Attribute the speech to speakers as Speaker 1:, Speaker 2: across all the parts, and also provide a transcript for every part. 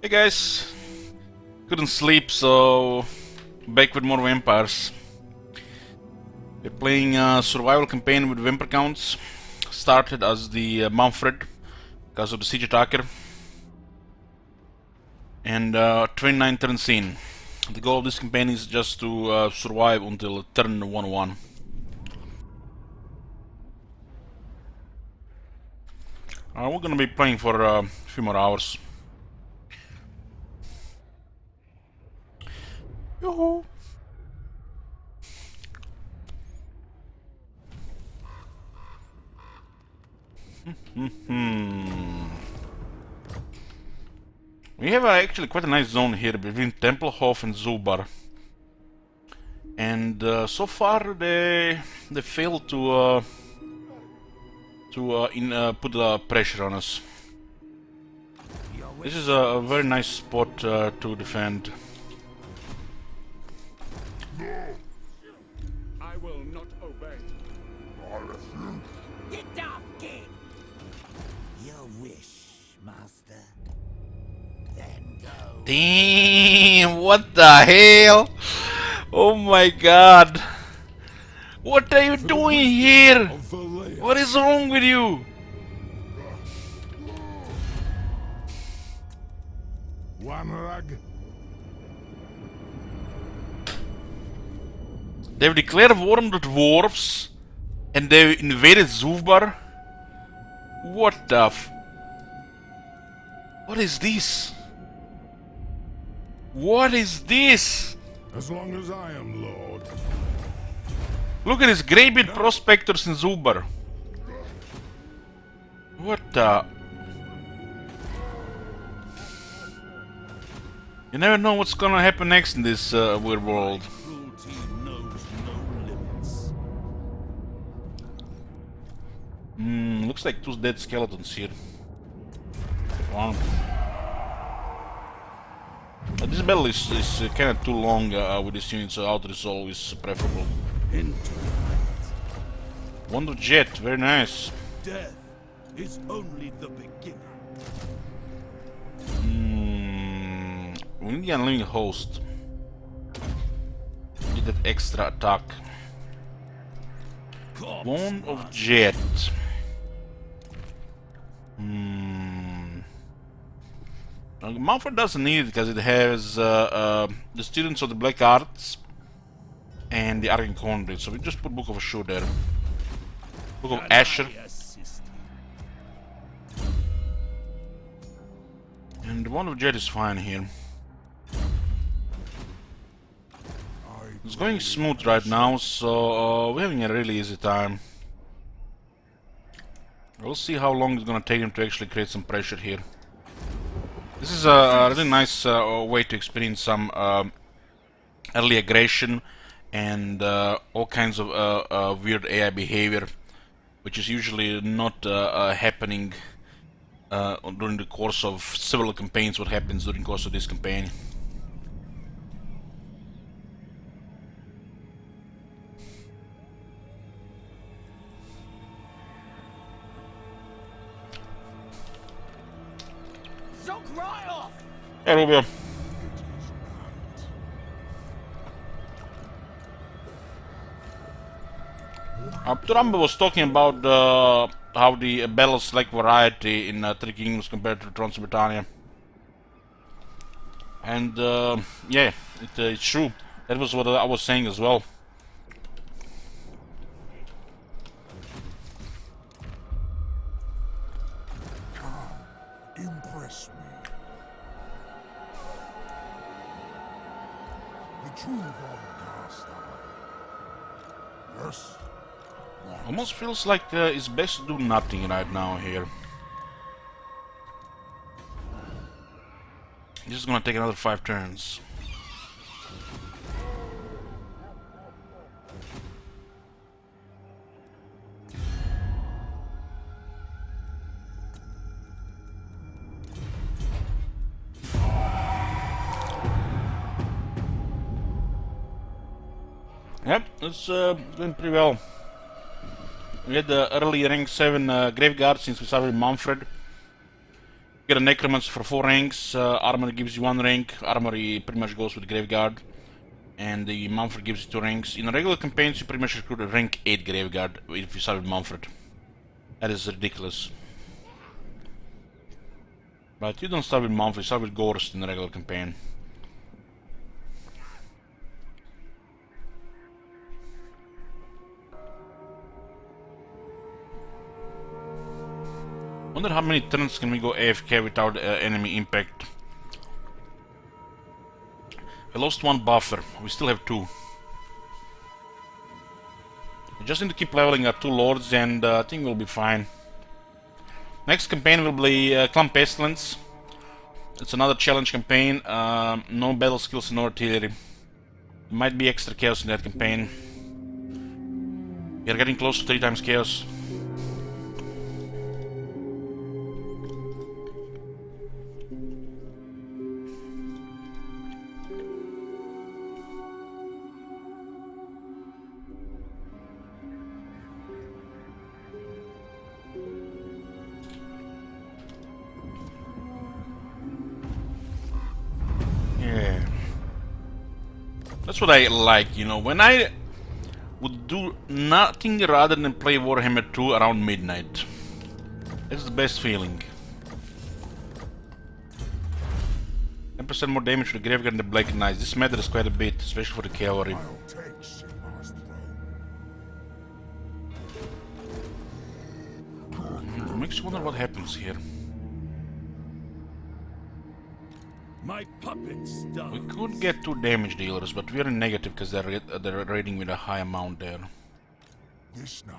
Speaker 1: Hey guys, couldn't sleep, so back with more vampires. We're playing a survival campaign with vampire counts. Started as the Manfred because of the siege attacker, and 29 turn scene. The goal of this campaign is just to survive until turn 1-1. We're gonna be playing for a few more hours. Yoo-hoo! We have actually quite a nice zone here between Tempelhof and Zubar. And so far they failed to put pressure on us. This is a very nice spot to defend.
Speaker 2: I will not obey.
Speaker 3: Get off, kid! Your wish, master. Then go.
Speaker 1: Damn! What the hell? Oh my god! What are you doing here? What is wrong with you?
Speaker 2: One rug.
Speaker 1: They've declared war on the dwarves and they invaded Zuvbar. What the f... What is this? What is this?
Speaker 2: As long as I am Lord.
Speaker 1: Look at this greybeard prospectors in Zubar. What the... You never know what's gonna happen next in this weird world.
Speaker 3: Cruelty knows no limits.
Speaker 1: Looks like two dead skeletons here. Wow. This battle is kinda too long with this unit, so auto-resolve is preferable. Wonder Jet, very nice.
Speaker 3: Death is only the beginning.
Speaker 1: We need the Unlimited Host. Get that extra attack. Bone of Jet. Manfred doesn't need it because it has the Students of the Black Arts and the Arcane Conduit, so we just put Book of Ashur there. Book of Asher. And the Bone of Jet is fine here. It's going smooth right now, so we're having a really easy time. We'll see how long it's gonna take him to actually create some pressure here. This is a really nice way to experience some early aggression and all kinds of weird AI behavior, which is usually not happening during the course of several campaigns. What happens during the course of this campaign?
Speaker 3: Soak right off!
Speaker 1: Hey, Rubio. Turamba was talking about how the battles lack variety in Three Kingdoms compared to Trons of Britannia. And yeah, it's true. That was what I was saying as well.
Speaker 2: Impress me. The true Von Carstar. Yes.
Speaker 1: Almost feels like it's best to do nothing right now here. This is gonna take another 5 turns. Yep, it's going pretty well. We had the early rank 7 Graveguard since we started with Manfred. Get a Necromancer for 4 ranks, Armor gives you 1 rank, Armory pretty much goes with Graveguard, and the Mumford gives you 2 ranks. In regular campaigns you pretty much recruit a rank 8 Graveguard if you start with Mumford. That is ridiculous. But you don't start with Mumford, you start with Gorst in the regular campaign. Wonder how many turns can we go AFK without enemy impact. We lost 1 buffer, we still have 2. We just need to keep leveling our 2 lords and I think we'll be fine. Next campaign will be Clan Pestilence. It's another challenge campaign, no battle skills, no artillery. Might be extra chaos in that campaign. We are getting close to 3 times chaos. That's what I like, you know, when I would do nothing rather than play Warhammer 2 around midnight. It's the best feeling. 10% more damage to the Graveguard and the Black Knights. This matters quite a bit, especially for the cavalry.
Speaker 2: I'll take Sigmar's throne.
Speaker 1: Makes you wonder what happens here.
Speaker 3: My puppets done.
Speaker 1: We could get 2 damage dealers, but we are in negative because they're raiding with a high amount there.
Speaker 2: This night.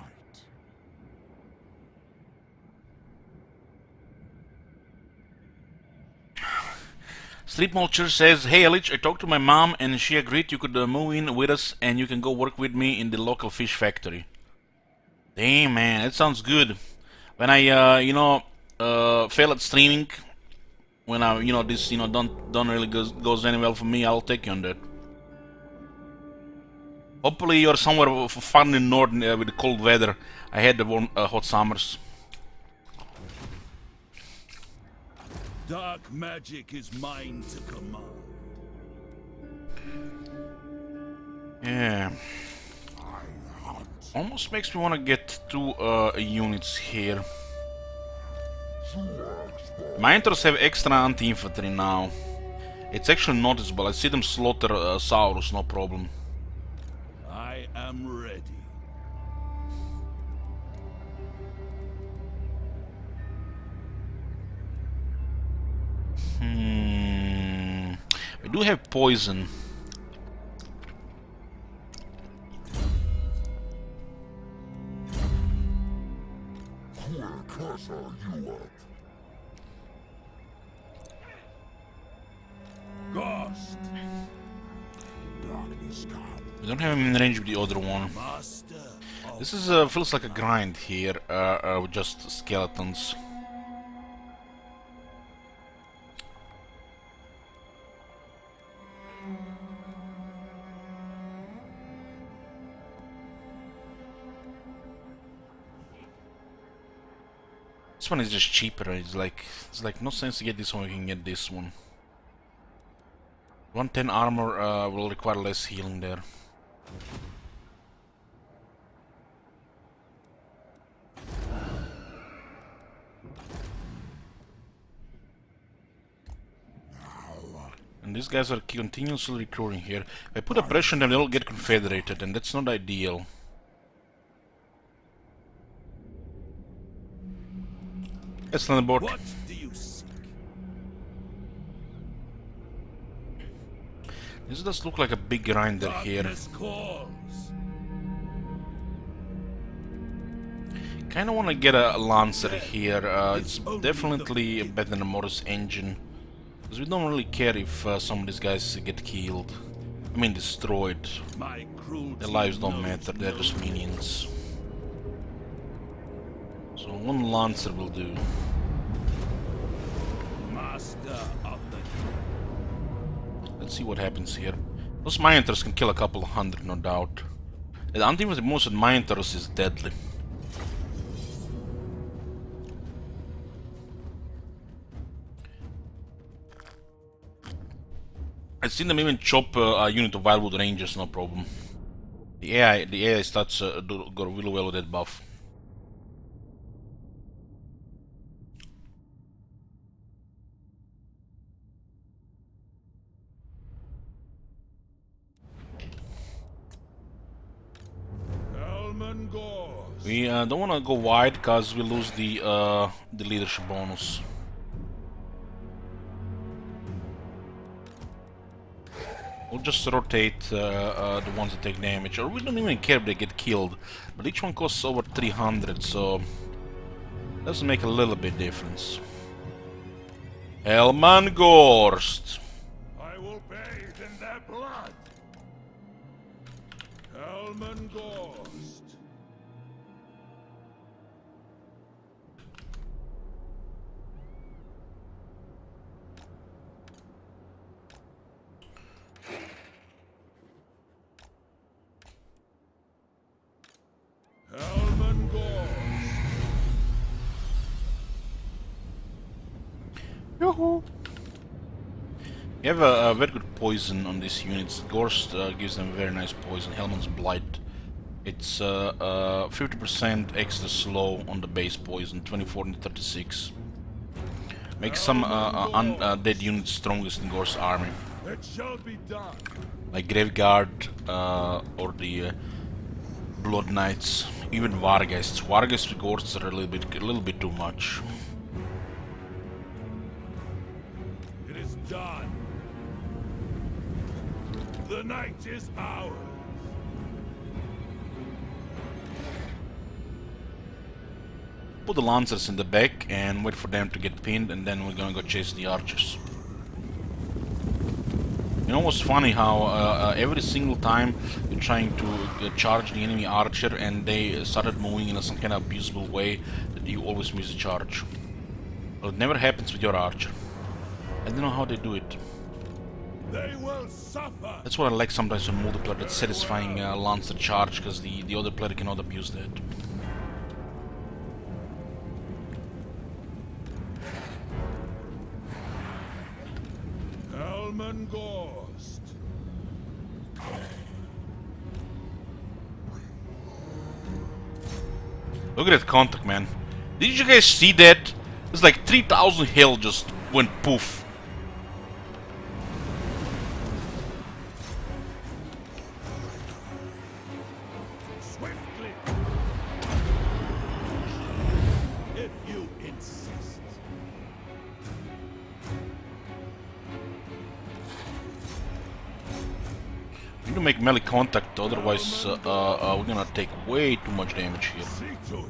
Speaker 1: Sleep Mulcher says, "Hey Elich, I talked to my mom and she agreed you could move in with us and you can go work with me in the local fish factory." Damn man, that sounds good. When I fail at streaming, when I this don't really goes any well for me, I'll take you on that. Hopefully you're somewhere fun in north with the cold weather. I had the warm, hot summers.
Speaker 3: Dark magic is mine to command.
Speaker 1: Yeah. Almost makes me want to get 2 units here. Minotaurs have extra anti-infantry now. It's actually noticeable. I see them slaughter Saurus, no problem.
Speaker 3: I am ready.
Speaker 1: We do have poison.
Speaker 2: Who will curse you up?
Speaker 3: Ghost,
Speaker 2: Darkness come.
Speaker 1: We don't have him in range with the other one.
Speaker 3: master of
Speaker 1: This is feels like a grind here with just skeletons. This one is just cheaper. It's like no sense to get this one. We can get this one. 110 armor will require less healing there. And these guys are continuously recruiting here. If I put a pressure on them, they'll get confederated, and that's not ideal. That's not about.
Speaker 3: what do you seek?
Speaker 1: This does look like a big grinder here.
Speaker 3: Darkness calls.
Speaker 1: Kinda wanna get a Lancer here. It's definitely better than a Morris engine. Because we don't really care if some of these guys get killed. I mean destroyed.
Speaker 3: My cruelty
Speaker 1: Their lives don't
Speaker 3: knows
Speaker 1: matter, they're
Speaker 3: no
Speaker 1: just minions. So 1 Lancer will do.
Speaker 3: master of the
Speaker 1: Let's see what happens here. Those Minotaurs can kill a couple of hundred, no doubt. The anti-infantry most of Minotaurs is deadly. I've seen them even chop a unit of Wildwood Rangers, no problem. The AI stats go really well with that buff. We don't want to go wide because we lose the leadership bonus. We'll just rotate the ones that take damage, or we don't even care if they get killed. But each one costs over 300, so does make a little bit difference. Helmangorst.
Speaker 3: I will bathe in their blood. Helmangorst.
Speaker 1: Yoo-hoo! We have a very good poison on these units. Gorst gives them very nice poison. Hellman's Blight. It's 50% extra slow on the base poison, 24 and 36. Makes some undead units strongest in Gorst's army.
Speaker 3: It shall be done.
Speaker 1: Like Graveguard or the Blood Knights, even Vargeists. Vargeists with Gorsts are a little bit too much.
Speaker 3: It is done. The night is ours.
Speaker 1: Put the Lancers in the back and wait for them to get pinned, and then we're gonna go chase the archers. You know what's funny how every single time you're trying to charge the enemy archer and they started moving in some kind of abusable way, that you always miss the charge. Well, it never happens with your archer. I don't know how they do it.
Speaker 3: They will suffer.
Speaker 1: That's what I like sometimes in multiplayer, that satisfying Lancer charge, because the other player cannot abuse that.
Speaker 3: Helmangorst.
Speaker 1: Look at that contact, man. Did you guys see that? It's like 3,000 health just went poof.
Speaker 3: Swiftly. If you insist.
Speaker 1: We need to make melee contact, otherwise we're gonna take way too much damage here.
Speaker 3: See to it.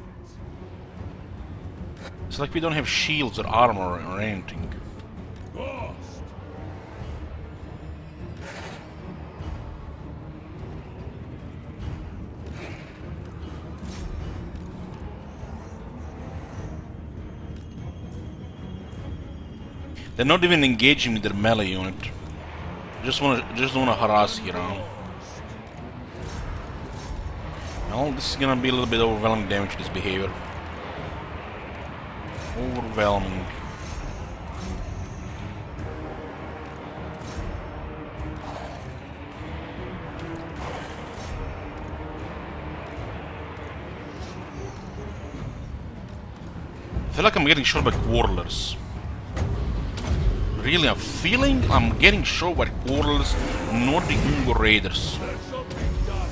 Speaker 1: It's like we don't have shields or armor or anything.
Speaker 3: Gorst.
Speaker 1: They're not even engaging with their melee unit. Just wanna harass here, huh? Well, this is gonna be a little bit overwhelming damage, this behavior. Overwhelming. I feel like I'm getting shot by Quarrelers. Really, I'm feeling I'm getting shot by Quarrelers, not the Ungo Raiders.
Speaker 3: There shall be done.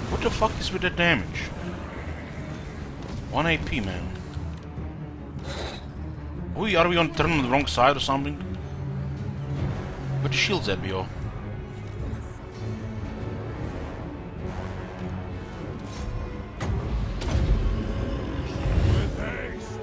Speaker 1: What the fuck is with the damage? 1 AP, man. Are we on turn on the wrong side or something? Where the shields at, BO?
Speaker 3: With haste.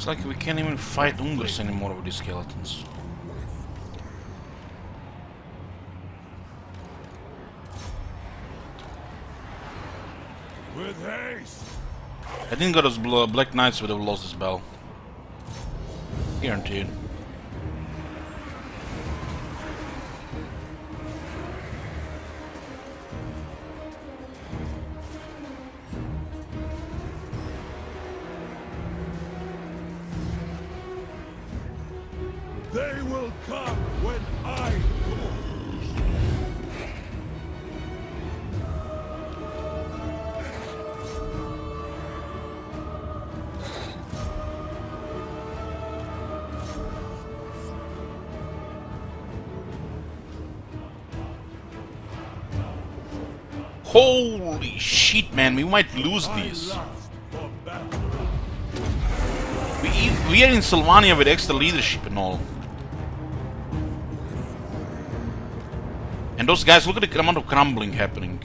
Speaker 1: Looks like we can't even fight Ungers anymore with these skeletons.
Speaker 3: With haste.
Speaker 1: I think those Black Knights would have lost this battle. Guaranteed.
Speaker 3: They will come when I call.
Speaker 1: Holy shit, man, we might lose
Speaker 3: I
Speaker 1: these.
Speaker 3: lust for battle.
Speaker 1: We are in Sylvania with extra leadership and all. And those guys, look at the amount of crumbling happening.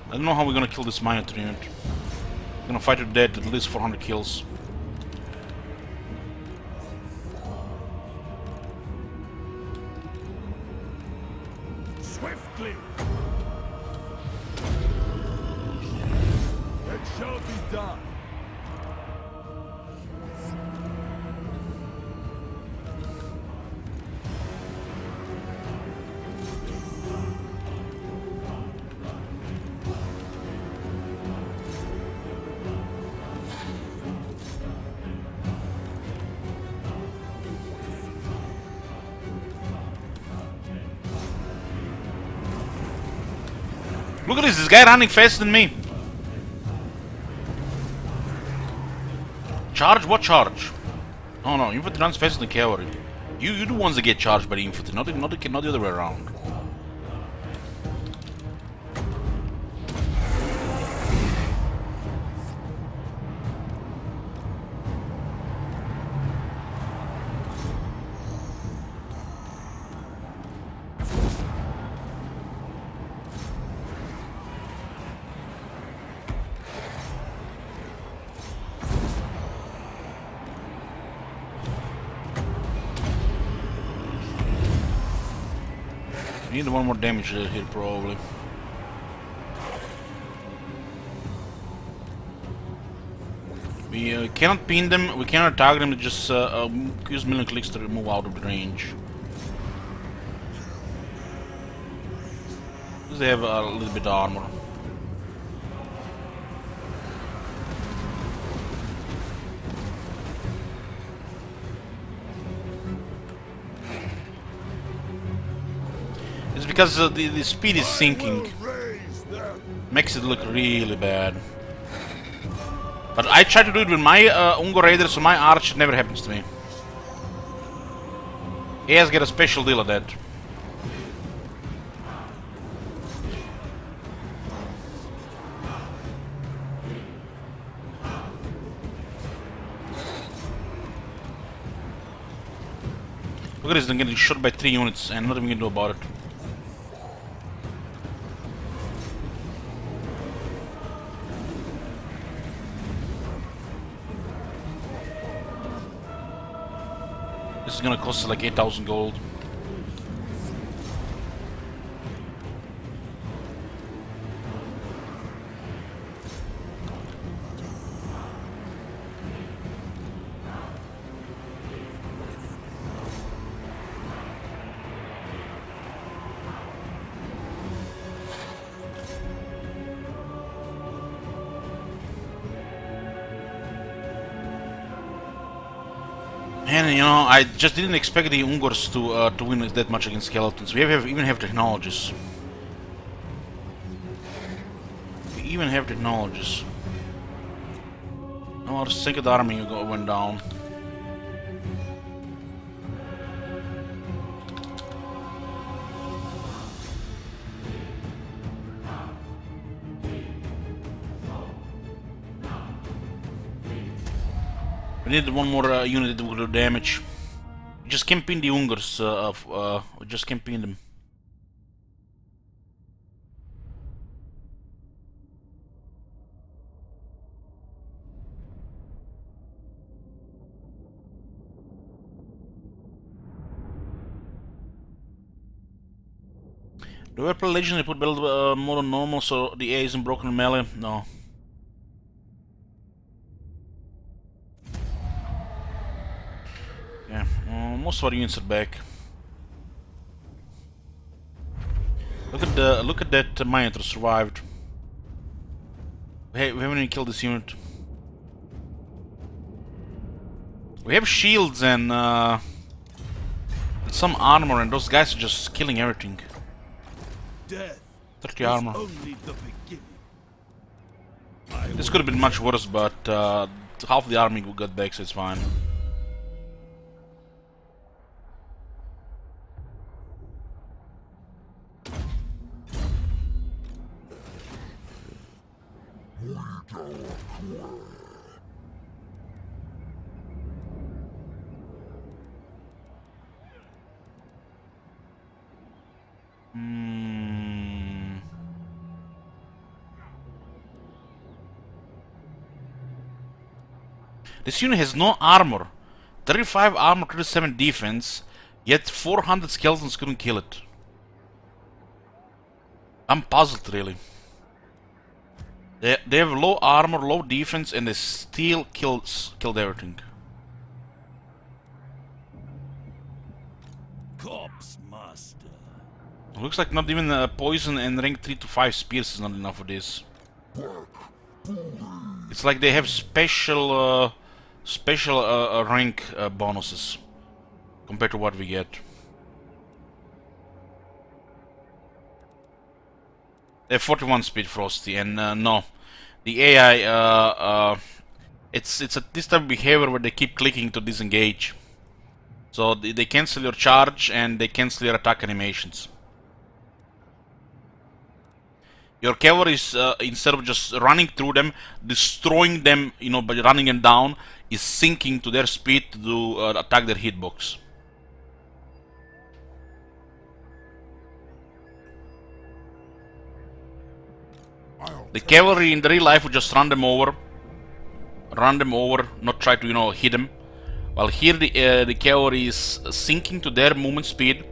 Speaker 1: I don't know how we're gonna kill this Minotaur unit. We're gonna fight to death at least 400 kills.
Speaker 3: Swiftly. It shall be done.
Speaker 1: Look at this guy running faster than me. Charge? What charge? Oh no, infantry runs faster than cavalry. You the ones that get charged by the infantry, not the other way around. We need one more damage here, probably. We cannot pin them, we cannot target them, just use million clicks to move out of the range. Because they have a little bit of armor. It's because the speed is sinking.
Speaker 3: Raise them.
Speaker 1: Makes it look really bad. But I try to do it with my Ungo Raider, so my arch never happens to me. He has got a special deal of that. Look at this, I'm getting shot by 3 units and nothing we can do about it. This is gonna cost us like 8,000 gold. Man, you know, I just didn't expect the Ungors to win that much against skeletons. We even have technologies. We even have technologies? No, our second army went down. We need one more unit that will do damage. Just campaign the Ungars. Just campaign them. Do I play Legendary put build more than normal so the A isn't broken melee? No. Yeah, most of our units are back. Look at that Minotaur survived. Hey, we haven't even killed this unit. We have shields and some armor, and those guys are just killing everything.
Speaker 3: Death
Speaker 1: 30
Speaker 3: is
Speaker 1: armor.
Speaker 3: only the beginning.
Speaker 1: This could have been much worse, but half the army got back, so it's fine. This unit has no armor. 35 armor, 37 defense, yet 400 skeletons couldn't kill it. I'm puzzled, really. They have low armor, low defense, and they still killed everything.
Speaker 3: Corpse master.
Speaker 1: Looks like not even poison and rank 3 to 5 spears is not enough for this. It's like they have special rank bonuses compared to what we get. They have 41 speed, Frosty, and no, the AI it's this type of behavior where they keep clicking to disengage. So they cancel your charge and they cancel your attack animations. Your cavalry is instead of just running through them, destroying them, you know, by running them down, is sinking to their speed to do, attack their hitbox. The cavalry in the real life would just run them over, not try to, you know, hit them. While here the cavalry is sinking to their movement speed,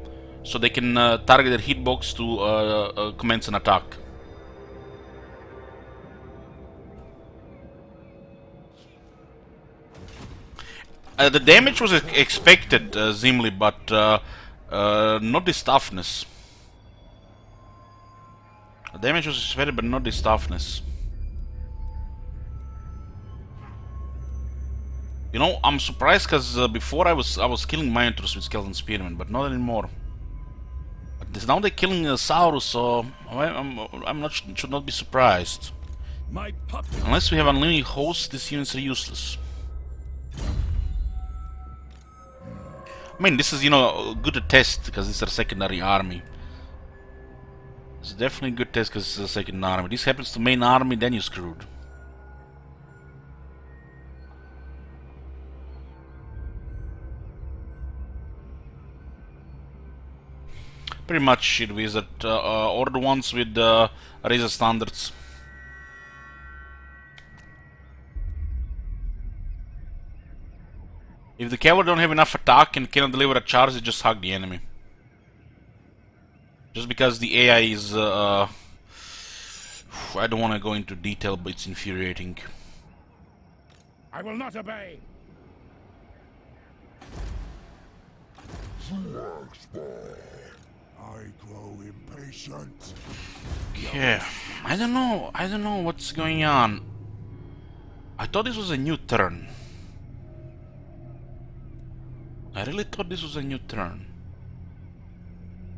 Speaker 1: so they can target their hitbox to commence an attack. The damage was expected, Zimli, but not this toughness. The damage was expected, but not this toughness. You know, I'm surprised because before I was killing Minotaurs with Skeleton Spearmen, but not anymore. But now they're killing Saurus, so should not be surprised.
Speaker 3: My puppet.
Speaker 1: Unless we have unlimited hosts, these units are useless. I mean, this is, you know, good to test because it's a secondary army. It's definitely a good test because it's a second army. This happens to main army, then you're screwed. Pretty much shit wizard, or the ones with razor standards. If the cavalry don't have enough attack and cannot deliver a charge, they just hug the enemy. Just because the AI is... I don't want to go into detail, but it's infuriating.
Speaker 3: I will not obey. I grow impatient.
Speaker 1: Yeah, I don't know what's going on. I thought this was a new turn. I really thought this was a new turn.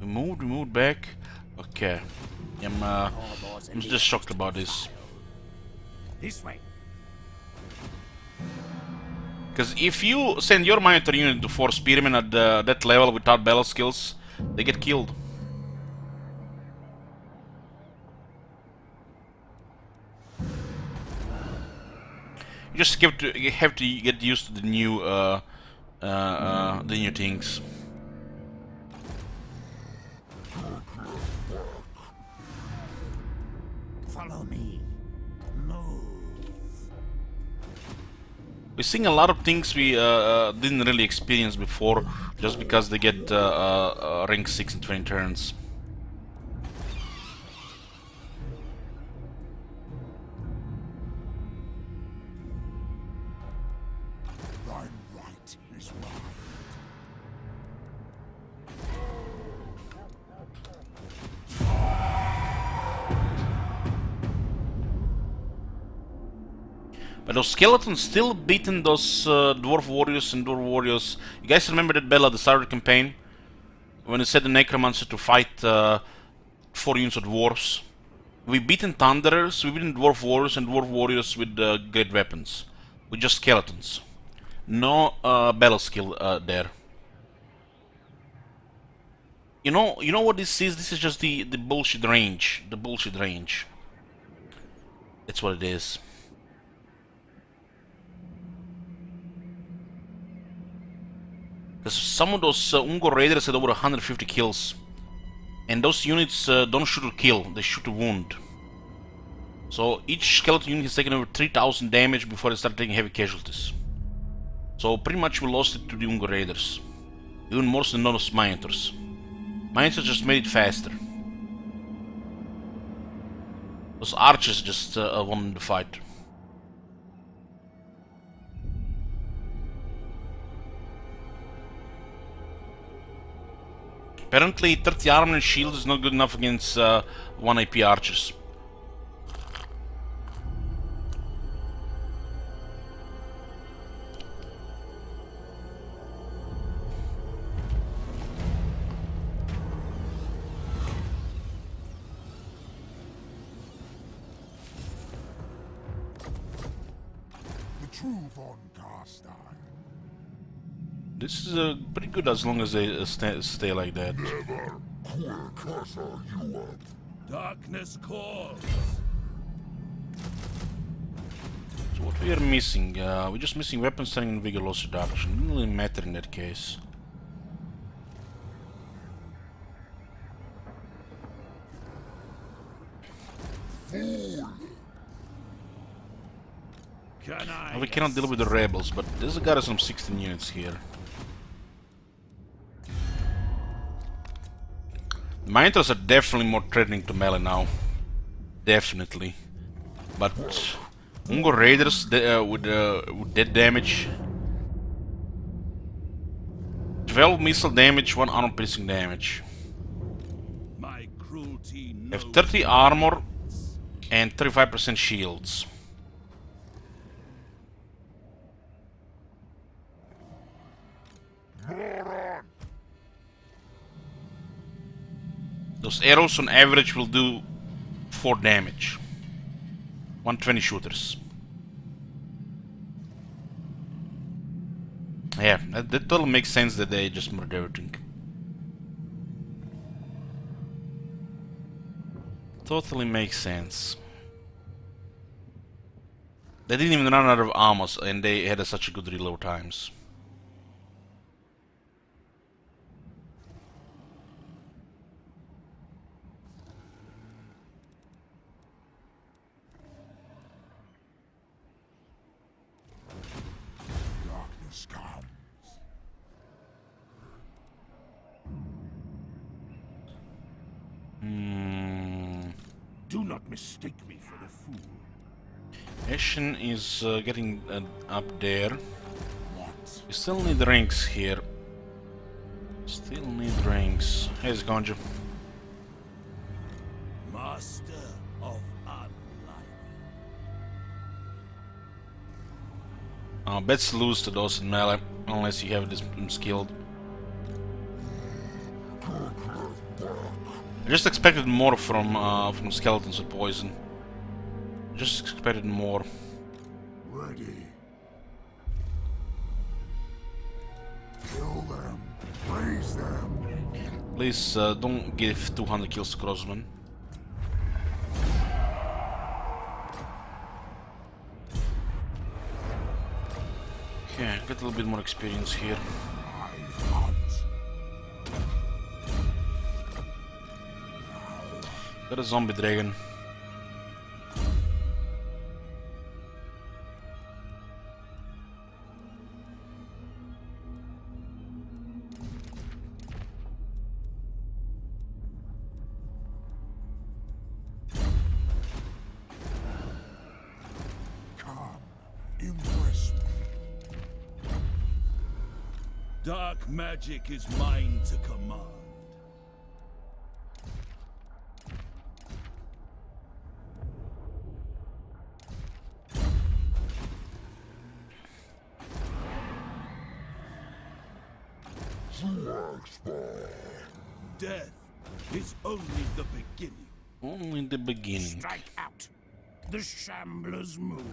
Speaker 1: We moved back. Okay. I'm just shocked about this.
Speaker 3: This way.
Speaker 1: Because if you send your monitor unit to force spearmen at that level without battle skills, they get killed. You just have to get used to the new things.
Speaker 3: Follow me. Move.
Speaker 1: We're seeing a lot of things we didn't really experience before, just because they get rank 6 in 20 turns.
Speaker 3: Thine right is mine.
Speaker 1: But those skeletons still beating those dwarf warriors and dwarf warriors. You guys remember that battle at the start of the campaign? When it said the necromancer to fight 4 units of dwarves? We beaten thunderers, we beaten dwarf warriors and dwarf warriors with great weapons. With just skeletons. No battle skill there. You know what this is? This is just the bullshit range. The bullshit range. That's what it is. Because some of those Ungor raiders had over 150 kills. And those units don't shoot to kill, they shoot to wound. So each skeleton unit has taken over 3000 damage before they start taking heavy casualties. So pretty much we lost it to the Ungor raiders. Even more than those Minotors. Minotors just made it faster. Those archers just won the fight. Apparently 30 armor and shield is not good enough against 1 AP archers.
Speaker 3: The true Von Carstein.
Speaker 1: This is pretty good as long as they stay like that.
Speaker 2: Never quick as you up.
Speaker 3: Darkness calls.
Speaker 1: So what we are missing? We're just missing weapon strength and vigor loss reduction. Doesn't really matter in that case.
Speaker 3: Can I?
Speaker 1: We cannot deal with the rebels, but there's a garrison of 16 units here. The Minotors are definitely more threatening to melee now. Definitely. But Ungor Raiders with dead damage. 12 missile damage, 1 armor piercing damage.
Speaker 3: My cruelty
Speaker 1: Have 30 armor and 35% shields. Those arrows on average will do 4 damage. 120 shooters. Yeah, that totally makes sense that they just murdered everything. Totally makes sense. They didn't even run out of ammo and they had such a good reload times.
Speaker 3: Darkness comes. Do not mistake me for a fool.
Speaker 1: Ashen is getting up there.
Speaker 3: What?
Speaker 1: We still need ranks here. Still need ranks. Here's Gonja.
Speaker 3: Master of unlife.
Speaker 1: Bets lose to those in melee unless you have this skilled. I just expected more from skeletons with poison. Just expected more.
Speaker 2: Ready. Kill them. Raise them.
Speaker 1: Please don't give 200 kills to Crossman. Okay, get a little bit more experience here.
Speaker 2: I hunt.
Speaker 1: Got a zombie dragon.
Speaker 2: Come. Impress me.
Speaker 3: Dark magic is mine to command. Death is only the beginning.
Speaker 1: Only the beginning.
Speaker 3: Strike out. The Shambler's move.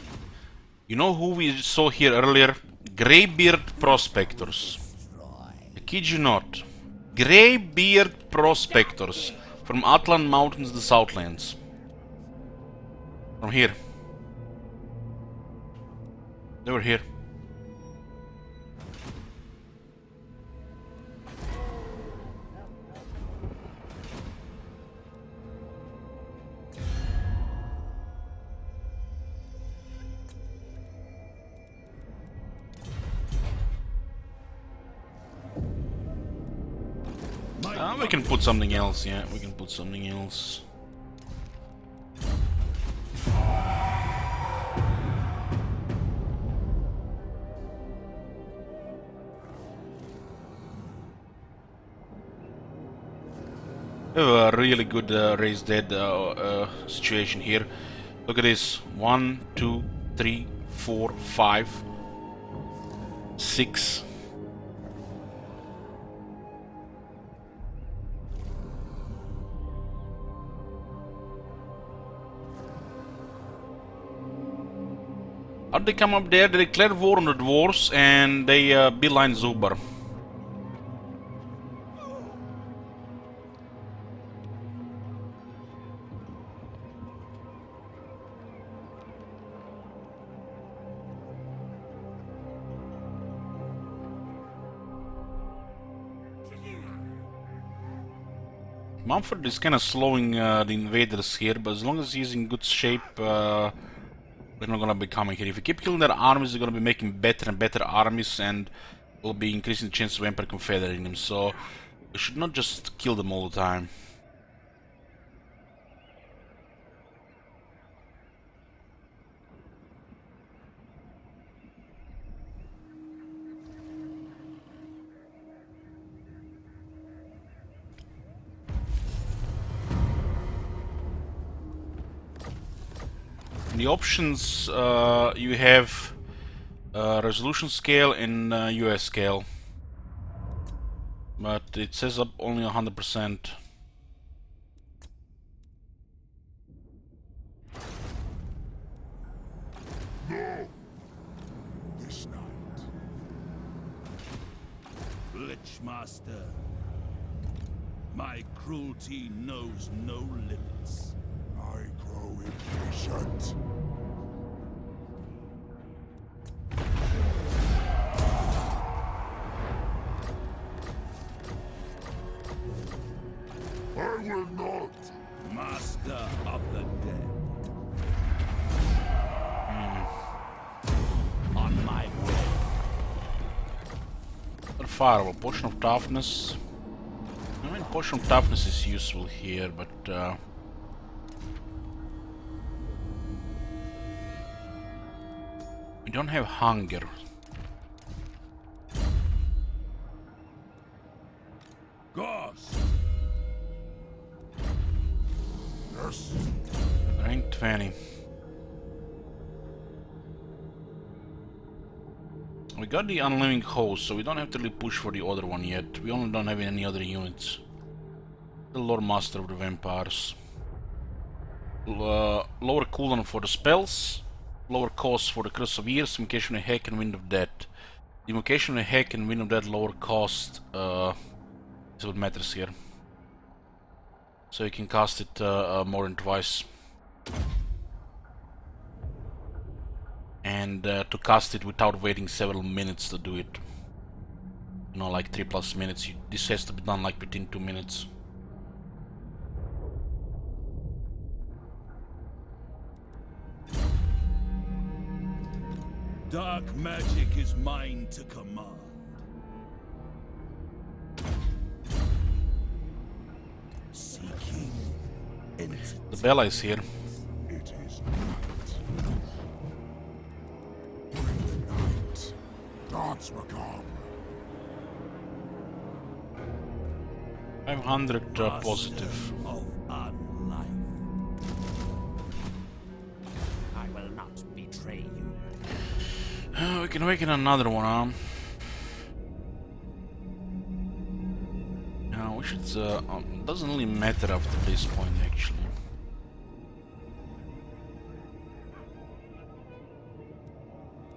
Speaker 1: You know who we saw here earlier? Greybeard Prospectors. I kid you not. Greybeard Prospectors from Atlan Mountains to the Southlands. From here. They were here. We can put something else, yeah, we can put something else. We have a really good raised dead situation here. Look at this. 1, 2, 3, 4, 5, 6. How'd they come up there? They declared war on the dwarves and they beeline Zubar. Mumford is kind of slowing the invaders here, but as long as he's in good shape, they're not gonna be coming here. If you keep killing their armies, they're gonna be making better and better armies, and will be increasing the chance of Empire confederating them. So we should not just kill them all the time. In the options, you have resolution scale and US scale, but it says up only 100%.
Speaker 2: No. This night.
Speaker 3: Lichmaster. My cruelty knows no limits.
Speaker 2: I grow impatient. I will not.
Speaker 3: Master of the dead. On my way.
Speaker 1: But fireable potion of toughness. I mean, potion of toughness is useful here, but we don't have hunger.
Speaker 3: Ghost.
Speaker 2: Yes.
Speaker 1: Rank 20. We got the Unliving Host, so we don't have to really push for the other one yet. We only don't have any other units. The Lord Master of the Vampires. Lower cooldown for the spells, lower cost for the Curse of Years, Invocation of Heck and Wind of Death. Invocation of Heck and Wind of Death lower cost is what matters here. So you can cast it more than twice. And to cast it without waiting several minutes to do it. You know, like 3+ minutes. This has to be done like within 2 minutes.
Speaker 3: Dark magic is mine to command. Seeking entity.
Speaker 1: The Bella is here.
Speaker 2: It is night. Bring the night. Dance macabre.
Speaker 1: 500 positive.
Speaker 3: Of unlife.
Speaker 4: I will not betray you.
Speaker 1: We can awaken another one, huh? No, we should. Doesn't really matter after this point, actually.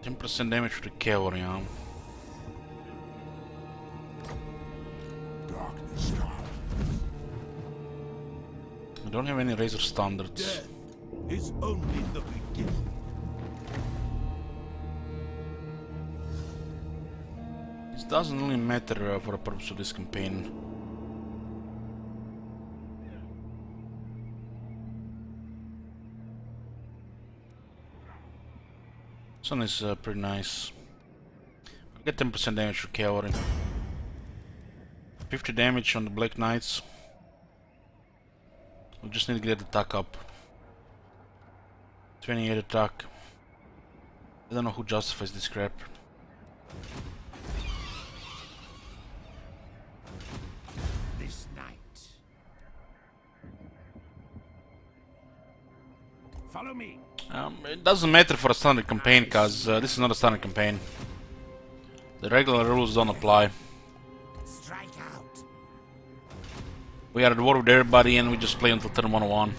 Speaker 1: %10 damage to the cavalry, huh?
Speaker 2: Darkness comes.
Speaker 1: We don't have any razor standards.
Speaker 3: Death is only the beginning.
Speaker 1: It doesn't really matter for the purpose of this campaign. This one is pretty nice. I'll get 10% damage to cavalry. 50 damage on the Black Knights. We just need to get the attack up. 28 attack. I don't know who justifies this crap.
Speaker 4: This night. Follow me.
Speaker 1: It doesn't matter for a standard campaign, cause this is not a standard campaign. The regular rules don't apply.
Speaker 4: Strike out.
Speaker 1: We are at war with everybody and we just play until turn 101.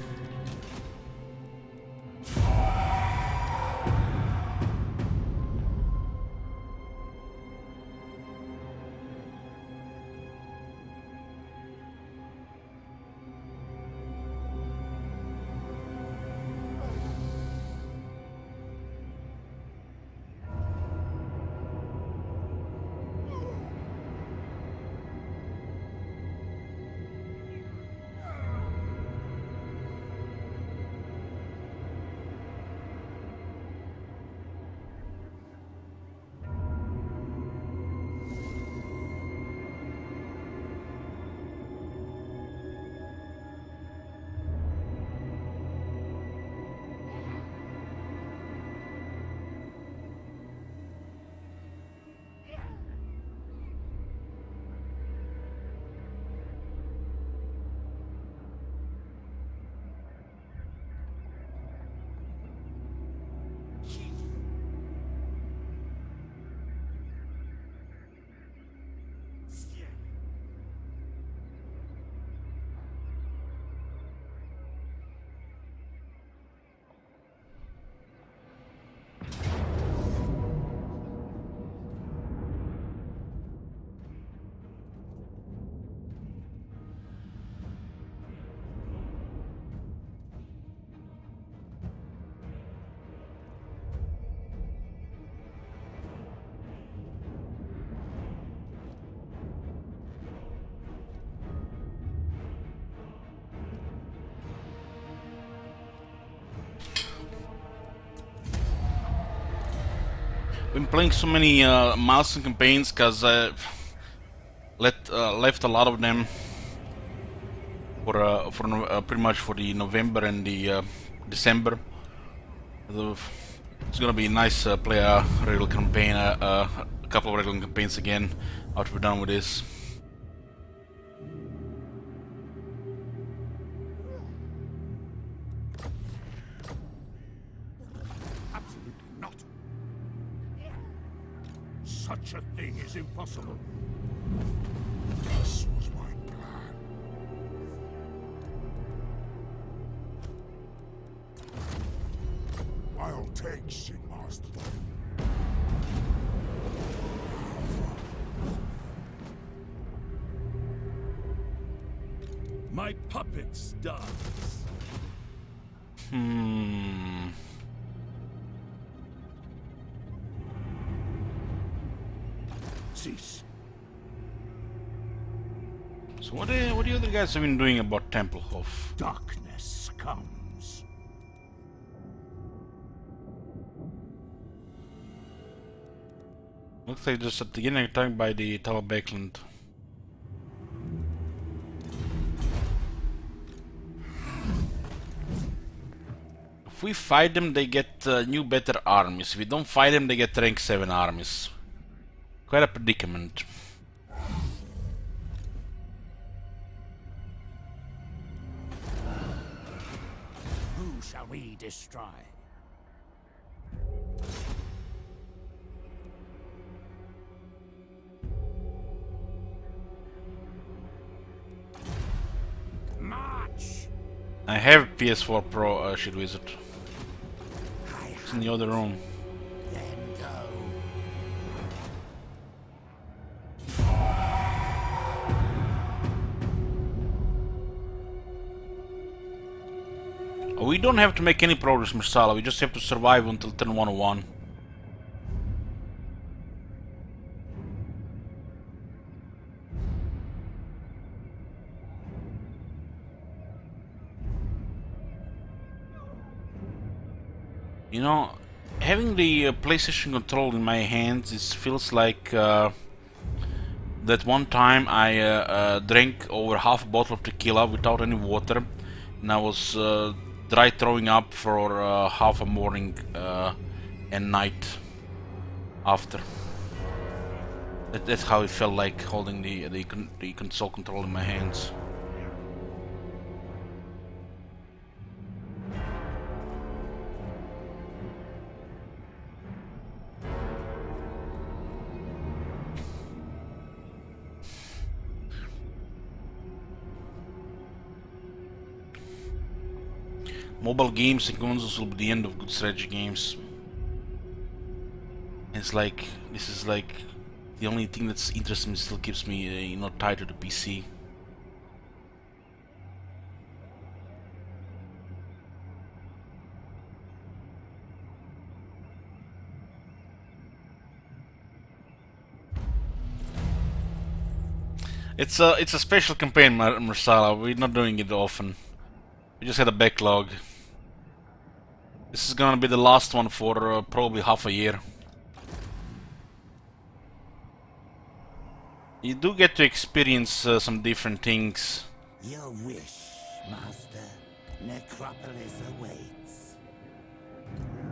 Speaker 1: Been playing so many milestone campaigns because I left a lot of them for pretty much for the November and the December. It's gonna be nice play a regular campaign, a couple of regular campaigns again after we're done with this.
Speaker 3: Absolutely not. Such a thing is impossible.
Speaker 2: This was my plan. Fix it, Master.
Speaker 3: My puppet's dance. Cease.
Speaker 1: So what do you other guys have been doing about Templehof?
Speaker 3: Darkness comes.
Speaker 1: Looks like just at the beginning attacked by the Tower Bakeland. If we fight them, they get new better armies. If we don't fight them, they get rank 7 armies. Quite a predicament.
Speaker 4: Who shall we destroy? March!
Speaker 1: I have PS4 Pro Shield Wizard.
Speaker 4: I
Speaker 1: It's in the other room.
Speaker 4: then go.
Speaker 1: We don't have to make any progress, Mersala. We just have to survive until turn 101. You know, having the PlayStation control in my hands, it feels like that one time I drank over half a bottle of tequila without any water, and I was dry throwing up for half a morning and night after. That's how it felt like holding the console control in my hands. Mobile games and consoles will be the end of good strategy games. It's like, this is like the only thing that's interesting me, still keeps me, you know, tied to the PC. It's a special campaign, Marsala. We're not doing it often. We just had a backlog. This is gonna be the last one for probably half a year. You do get to experience some different things.
Speaker 4: Your wish, Master. Necropolis awaits.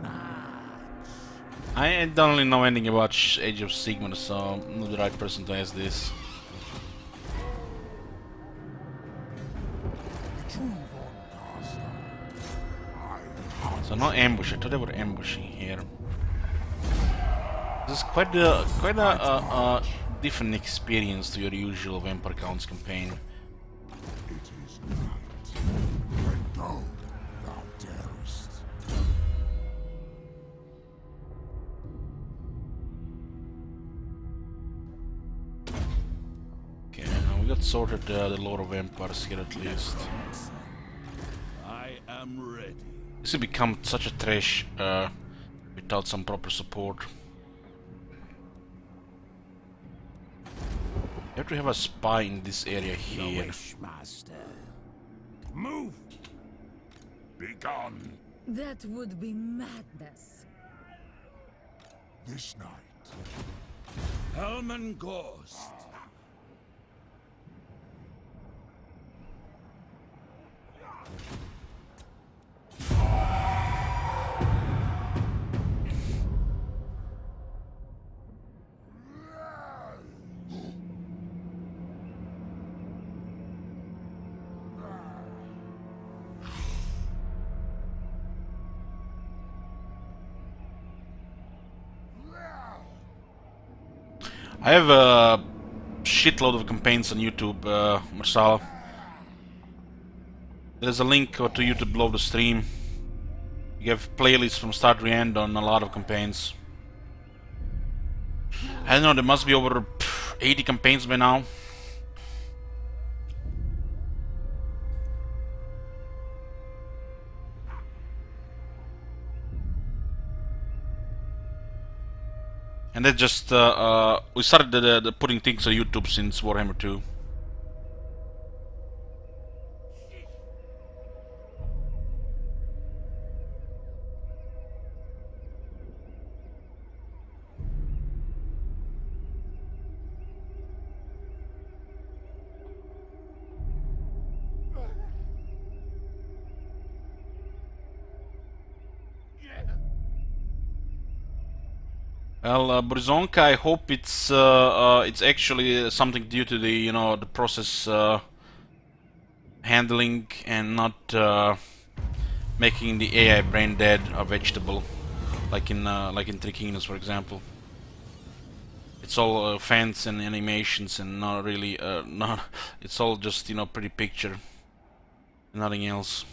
Speaker 4: March!
Speaker 1: I don't really know anything about Age of Sigmar, so I'm not the right person to ask this. So no ambush. I thought they were ambushing here. This is quite a different experience to your usual Vampire Counts campaign.
Speaker 2: It is night. Let go, thou darest.
Speaker 1: Okay, now we got sorted the Lord of Vampires here at least.
Speaker 3: I am ready.
Speaker 1: This will become such a trash without some proper support. You have to have a spy in this area
Speaker 4: Your
Speaker 1: here.
Speaker 4: wish, Master. Move!
Speaker 3: Begone.
Speaker 5: That would be madness.
Speaker 2: This night,
Speaker 3: Helman Ghost.
Speaker 1: I have a shitload of campaigns on YouTube, Marsala. There's a link to YouTube below the stream. You You have playlists from start to end on a lot of campaigns. I don't know, there must be over 80 campaigns by now. And that just we started the putting things on YouTube since Warhammer 2. Well, Brizonka, I hope it's actually something due to the the process handling and not making the AI brain dead a vegetable, like in Three Kingdoms, for example. It's all fans and animations and not really not. It's all just pretty picture, nothing else.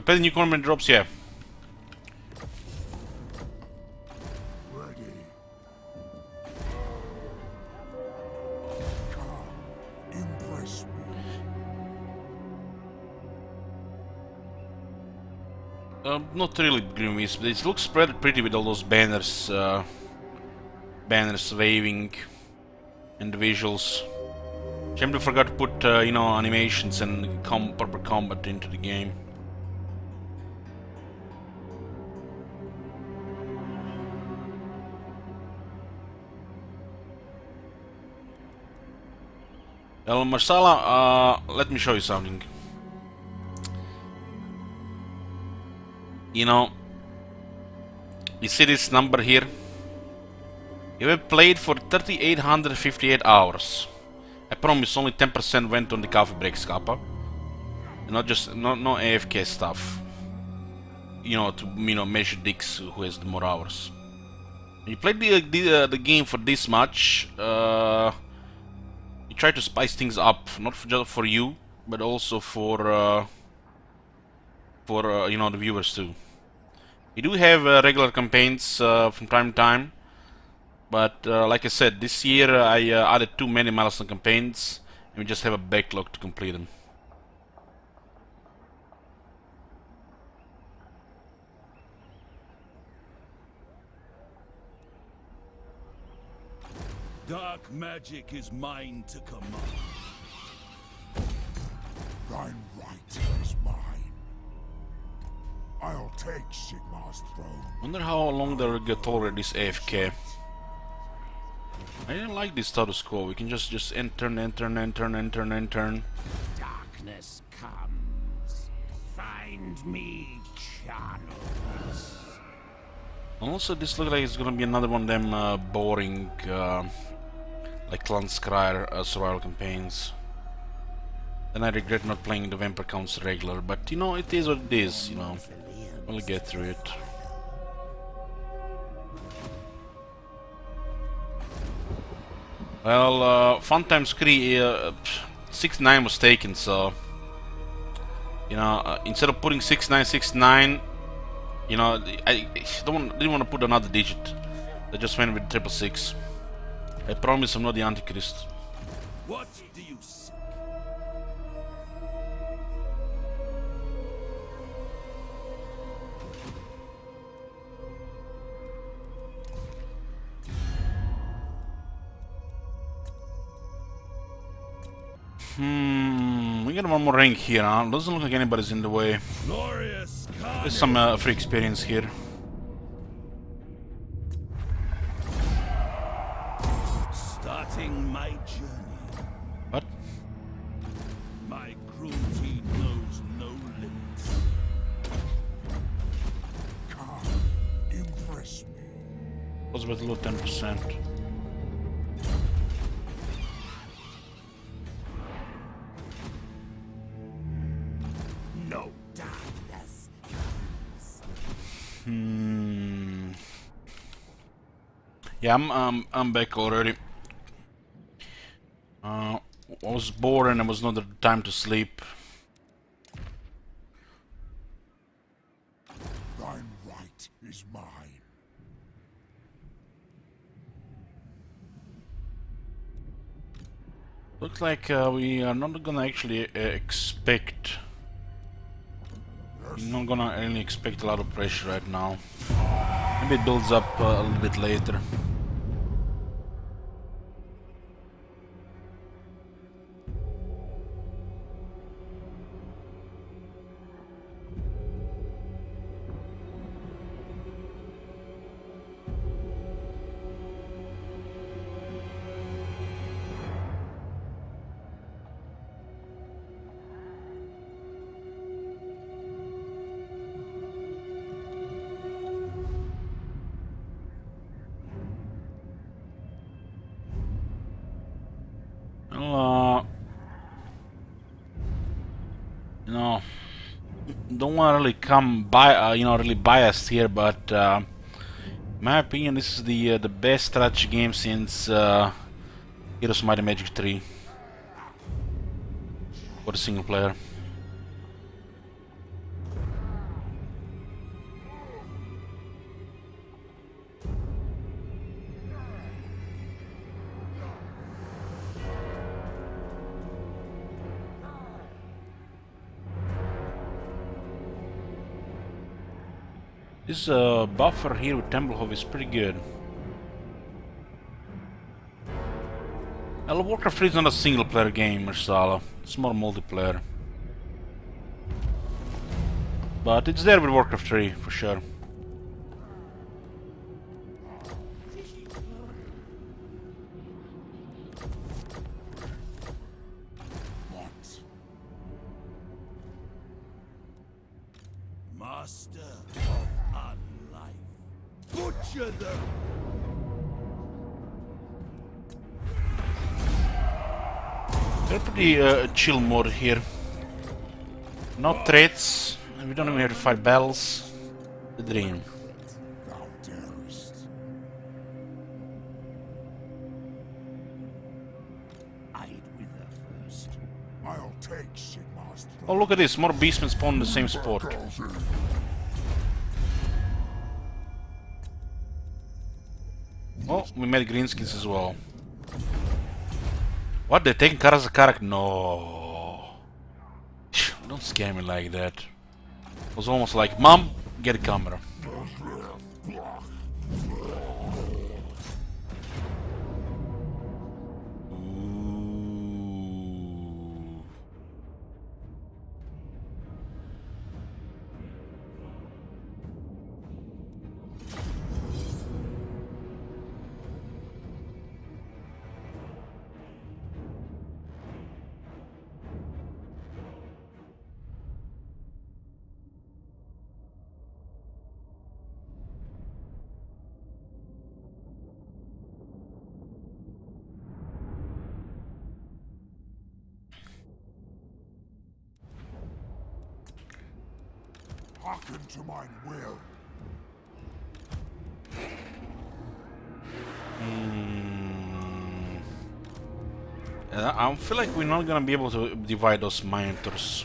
Speaker 1: Play the new content drops, yeah.
Speaker 2: Ready. Come, impress me.
Speaker 1: Not really, Grimwist, but it looks pretty with all those banners, banners waving, and the visuals. Shame they forgot to put, animations and proper combat into the game. Well, Marsala, let me show you something. You see this number here? You have played for 3,858 hours. I promise only 10% went on the coffee breaks, Kappa. And not just no AFK stuff. To measure dicks who has the more hours. You played the game for this much. You try to spice things up, not just for you, but also for the viewers too. We do have regular campaigns from time to time, but like I said, this year I added too many milestone campaigns, and we just have a backlog to complete them.
Speaker 3: Dark magic is mine to command.
Speaker 2: Thine right is mine. I'll take Sigmar's throne.
Speaker 1: Wonder how long they'll get tolerate this AFK. I didn't like this status quo. We can just enter.
Speaker 4: Darkness comes. Find me, channels.
Speaker 1: And also, this looks like it's gonna be another one of them boring, like Lanskryr survival campaigns. Then I regret not playing the Vampire Council regular, but it is what it is. We'll get through it. Well, Fun Times 6-9 was taken, so instead of putting 6969, I didn't want to put another digit. I just went with 666. I promise I'm not the Antichrist.
Speaker 3: What do you seek?
Speaker 1: We got one more rank here, huh? Doesn't look like anybody's in the way.
Speaker 3: Glorious
Speaker 1: There's some free experience here.
Speaker 3: starting my journey.
Speaker 1: What?
Speaker 3: My cruelty knows no limits.
Speaker 2: Come, impress me.
Speaker 1: Was with a little 10%.
Speaker 4: Darkness.
Speaker 1: Yeah, I'm back already. I was bored and there was not the time to sleep.
Speaker 2: Thine right is mine.
Speaker 1: Looks like we are not gonna actually expect. We're not gonna really expect a lot of pressure right now. Maybe it builds up a little bit later. Well, you know, don't want to really come by, really biased here, but in my opinion, this is the best strategy game since Heroes of Might and Magic 3 for the single player. This buffer here with Templehof is pretty good. Well, Warcraft 3 is not a single player game, Ursala. It's more multiplayer. But it's there with Warcraft 3, for sure.
Speaker 2: What?
Speaker 4: Master of unlife. Butcher them!
Speaker 1: They're pretty chill mode here. No threats. We don't even have to fight battles. The dream.
Speaker 2: Thou darest.
Speaker 4: I'd wither first.
Speaker 2: I'll take Sigmar's
Speaker 1: Oh,
Speaker 2: throne.
Speaker 1: look at this. More beastmen spawn in the same spot. Oh, we made greenskins as well. What? They're taking Karazakarak? No. Don't scare me like that. It was almost like, Mom, get a camera. Ooh.
Speaker 2: Hearken to mine will.
Speaker 1: I feel like we're not gonna be able to divide those Minotaurs.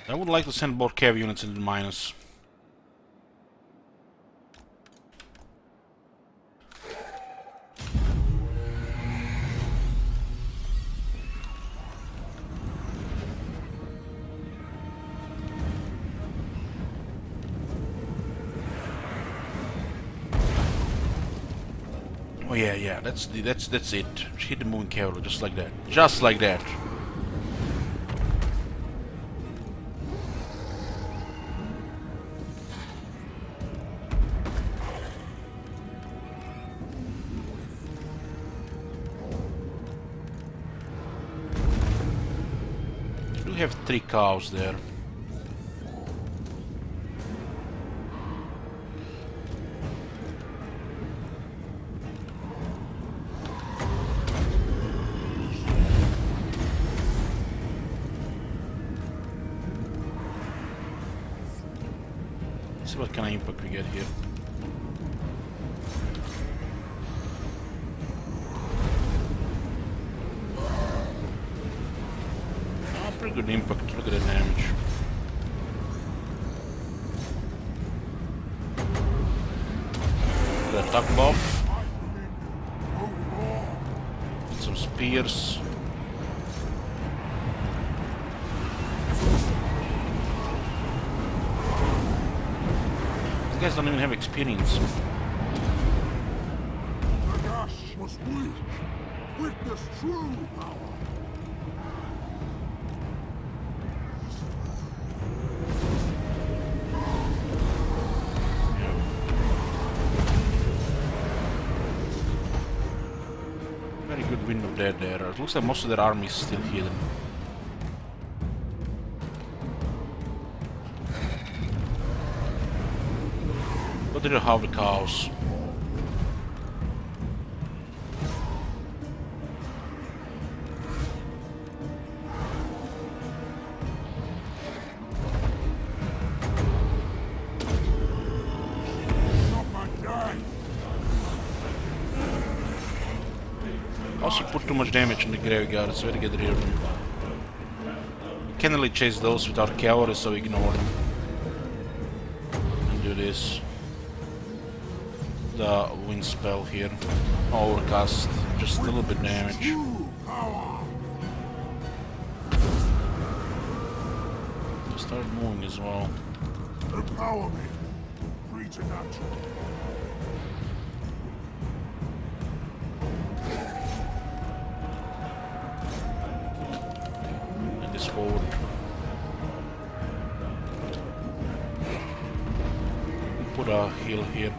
Speaker 1: I would like to send both cav units into the minus. Oh yeah, that's it. Hit the moving cavalry just like that. Just like that. We have 3 cows there. Let's see what kind of impact we get here. Oh, pretty good impact. Look at the damage. The attack buff. Some spears. These guys don't even have experience.
Speaker 2: Nagash was weak. Witness true power.
Speaker 1: Very good wind of dead there. It looks like most of their army is still hidden. What did you have the cows?
Speaker 2: Not my day.
Speaker 1: Also put too much damage on the graveyard, so we gotta get rid of them. Can't really chase those without cavalry, so ignore them. And do this. The wind spell here. Overcast, just a little bit damage.
Speaker 2: True power.
Speaker 1: Start moving as well.
Speaker 2: Empower me. Preternatural.
Speaker 1: And this forward. Put a heal here.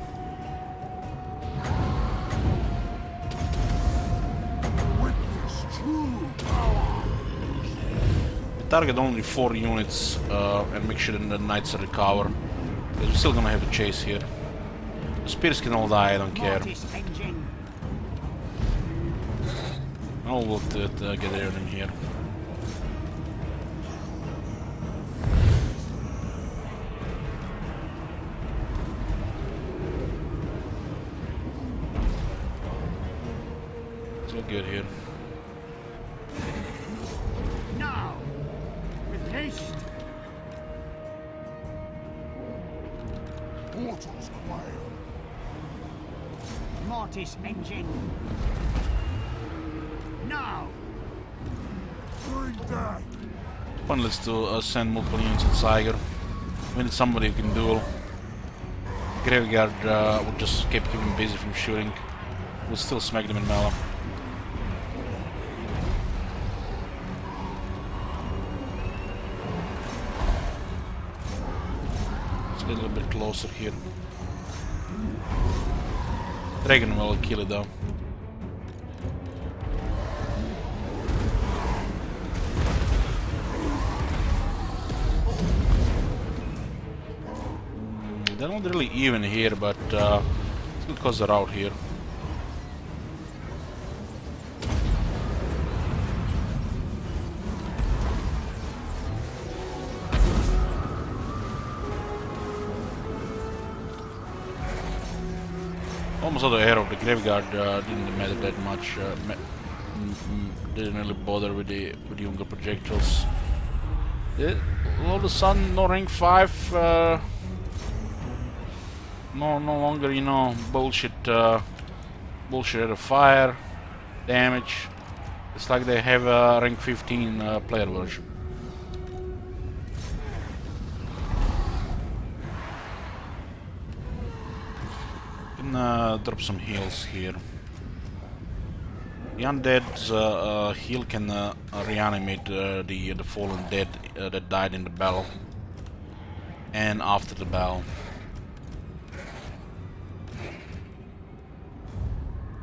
Speaker 2: Witness true power.
Speaker 1: Target only 4 units and make sure that the knights recover. Because we're still gonna have to chase here. The spears can all die, I don't care. I'll look to get everything here. It's all good here.
Speaker 3: Now! With haste!
Speaker 2: Portals quail.
Speaker 3: Mortis engine! Now!
Speaker 2: Bring death.
Speaker 1: Pointless to send multiple units in Saigar. We need somebody who can duel. Graveyard would just keep him busy from shooting. We'll still smack them in melee. Let's get a little bit closer here. Dragon will kill it though. They're not really even here, but it's good because they're out here. Almost out of arrow. The graveyard didn't matter that much. Didn't really bother with the younger projectiles. All of a sudden, no rank 5. No longer, you know, bullshit at a fire, damage. It's like they have a rank 15 player version. Can drop some heals here. The undead's heal can reanimate the fallen dead that died in the battle and after the battle.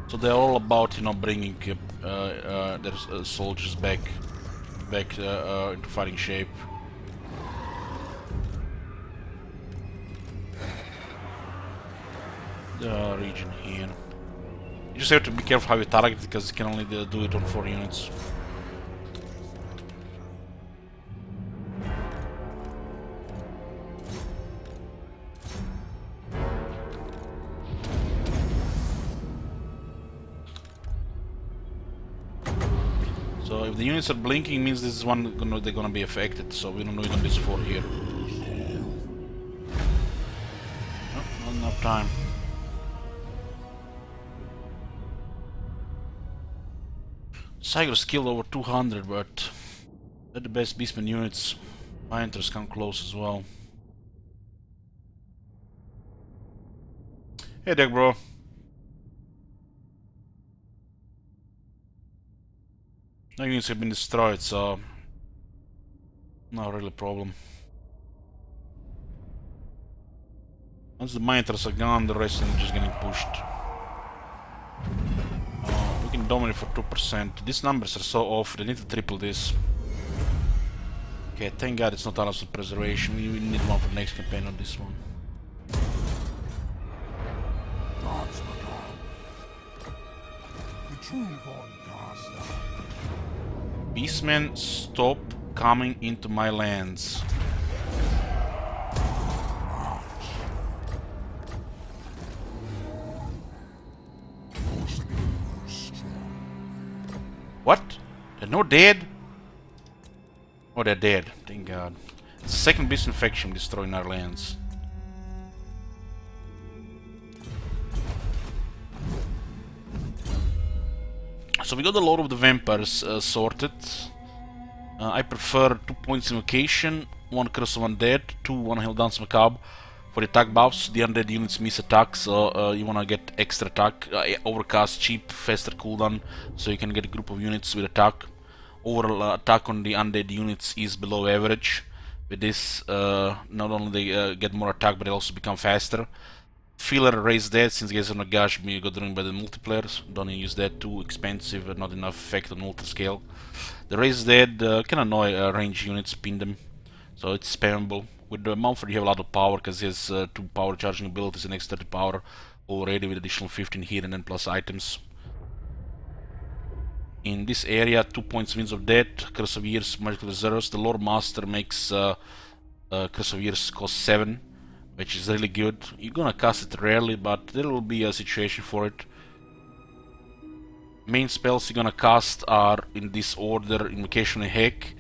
Speaker 1: So they're all about, you know, bringing their soldiers back back into fighting shape. The region here. You just have to be careful how you target it, because you can only do it on 4 units. So if the units are blinking, means this is one they're gonna be affected. So we don't know it on this 4 here. Oh, not enough time. Cyger's killed over 200, but they're the best beastman units. My hunters come close as well. Hey Deck bro. No units have been destroyed, so not really a problem. Once the miners are gone, the rest are just getting pushed. We can dominate for 2%. These numbers are so off, they need to triple this. Okay, thank god it's not Alliance Preservation. We need one for the next campaign on this one.
Speaker 2: Gods macabre. The true Von Caster.
Speaker 1: Beastmen, stop coming into my lands. What? They're not dead? Oh, they're dead. Thank god. It's the second beast infection destroying our lands. So we got a lot of the vampires sorted. I prefer 2 points invocation, 1 Curse of Undead, 2 1 Hell Dance Macabre. For the attack buffs, the undead units miss attack, so you wanna get extra attack. Overcast, cheap, faster cooldown, so you can get a group of units with attack. Overall attack on the undead units is below average. With this, not only they get more attack, but they also become faster. Filler Raise Dead, since Gaze of Nagash got driven by the multiplayers. Don't use that, too expensive, not enough effect on ultra scale. The Raise Dead can annoy range units, pin them, so it's spammable. With the Mumford you have a lot of power, because he has 2 power charging abilities and extra 30 power already, with additional 15 here and then plus items. In this area, 2 points Winds of Death, Curse of Years, Magical Reserves. The Lore Master makes Curse of Years cost 7, which is really good. You're gonna cast it rarely, but there will be a situation for it. Main spells you're gonna cast are in this order: Invocation of Heck,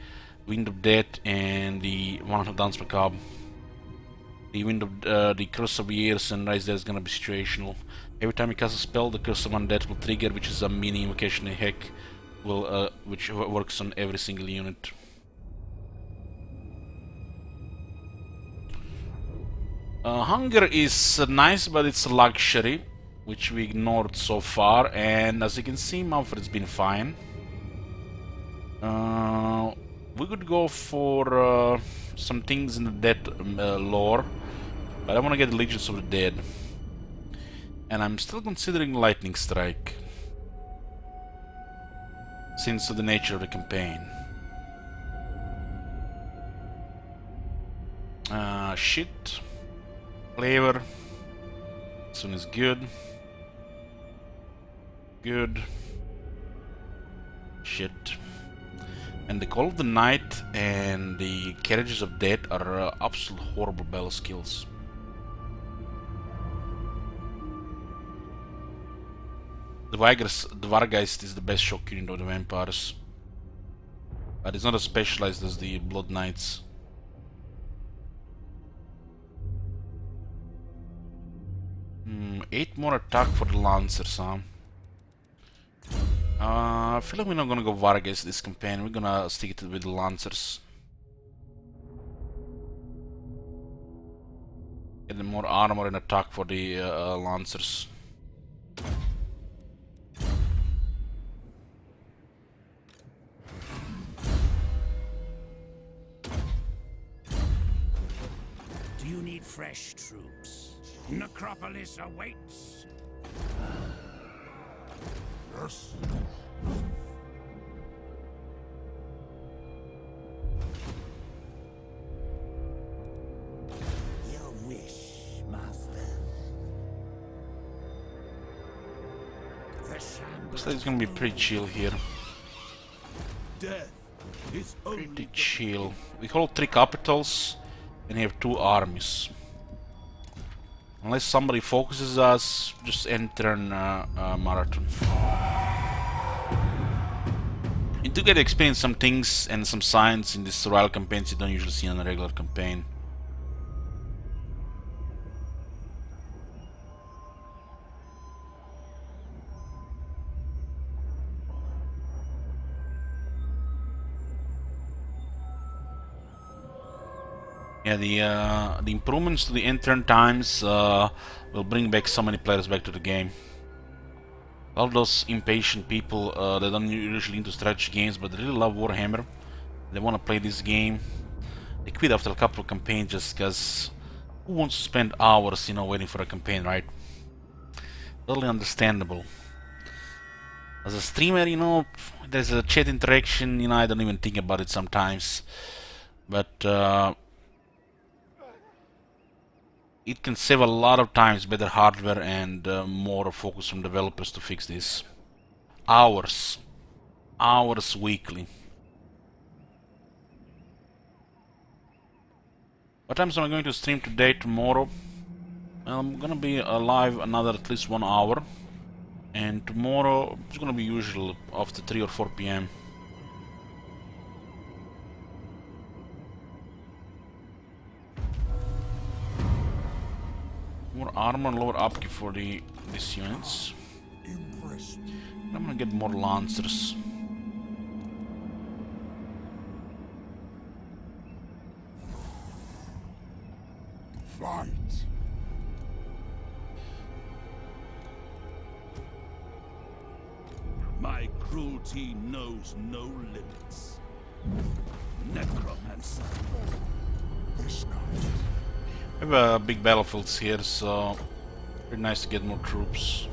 Speaker 1: Wind of Death, and the One Dance Macabre. The the Curse of Years and Rise Death is gonna be situational. Every time you cast a spell, the Curse of Undead will trigger, which is a mini Invocation of Heck, which works on every single unit. Hunger is nice, but it's a luxury, which we ignored so far, and as you can see, Mumford's been fine. We could go for some things in the dead lore, but I want to get Legions of the Dead. And I'm still considering Lightning Strike, since of the nature of the campaign. Shit. Flavor. This one is good. Good. Shit. And the Call of the Night and the Carriages of Death are absolute horrible battle skills. The Vargeist is the best shock unit of the vampires, but it's not as specialized as the Blood Knights. Eight more attack for the Lancers, huh? I feel like we're not gonna go Vargas this campaign. We're gonna stick it with the Lancers. Get more armor and attack for the Lancers.
Speaker 3: Do you need fresh troops? Necropolis awaits.
Speaker 2: Yes.
Speaker 1: So it's gonna be pretty chill here.
Speaker 4: Death is only
Speaker 1: Pretty
Speaker 4: the
Speaker 1: chill. We hold 3 capitals and we have 2 armies. Unless somebody focuses us, just enter marathon. You do get to experience some things and some signs in these royal campaigns you don't usually see on a regular campaign. Yeah, the improvements to the end-turn times will bring back so many players back to the game. All those impatient people that don't usually into strategy games but really love Warhammer, they want to play this game. They quit after a couple of campaigns just because who wants to spend hours, you know, waiting for a campaign, right? Totally understandable. As a streamer, you know, there's a chat interaction, you know, I don't even think about it sometimes. But it can save a lot of times, better hardware and more focus from developers to fix this. Hours weekly. What times am I going to stream today, tomorrow? Well, I'm gonna be alive another at least 1 hour. And tomorrow it's gonna be usual after 3 or 4 p.m. More armor, lower upkeep for these units.
Speaker 2: Impressed.
Speaker 1: I'm gonna get more lancers.
Speaker 2: Fight.
Speaker 4: My cruelty knows no limits. Necromancer.
Speaker 2: This night.
Speaker 1: We have big battlefields here, so pretty nice to get more troops.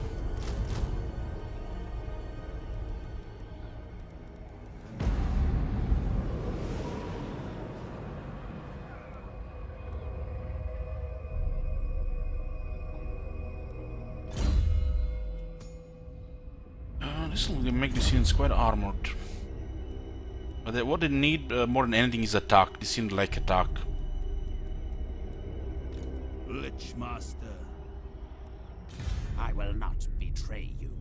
Speaker 1: This will make these units quite armored. But what they need more than anything is attack. This seemed like attack.
Speaker 4: Lichmaster. I will not betray you.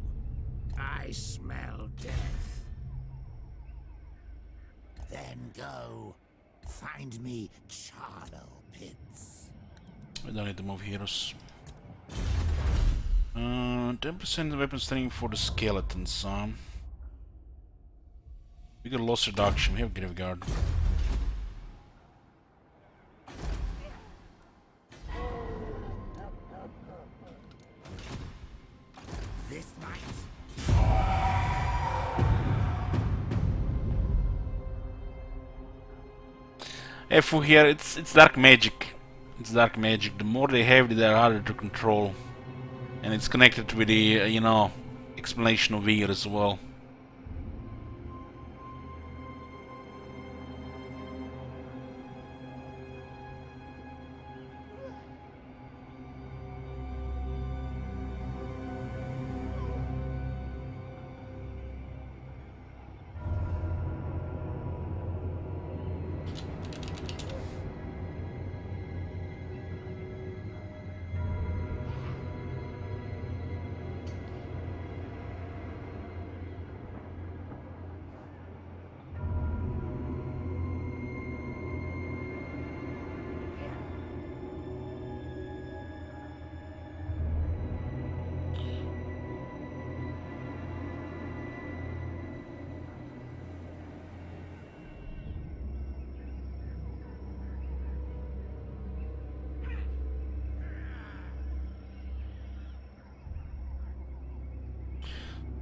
Speaker 4: I smell death. Then go. Find me charnel pits.
Speaker 1: We don't need to move heroes. 10% weapon training for the skeletons. We got loss reduction. We have Graveguard.
Speaker 4: This night.
Speaker 1: Fu here, it's dark magic. It's dark magic. The more they have, the harder to control. And it's connected with the, you know, explanation of Vir as well.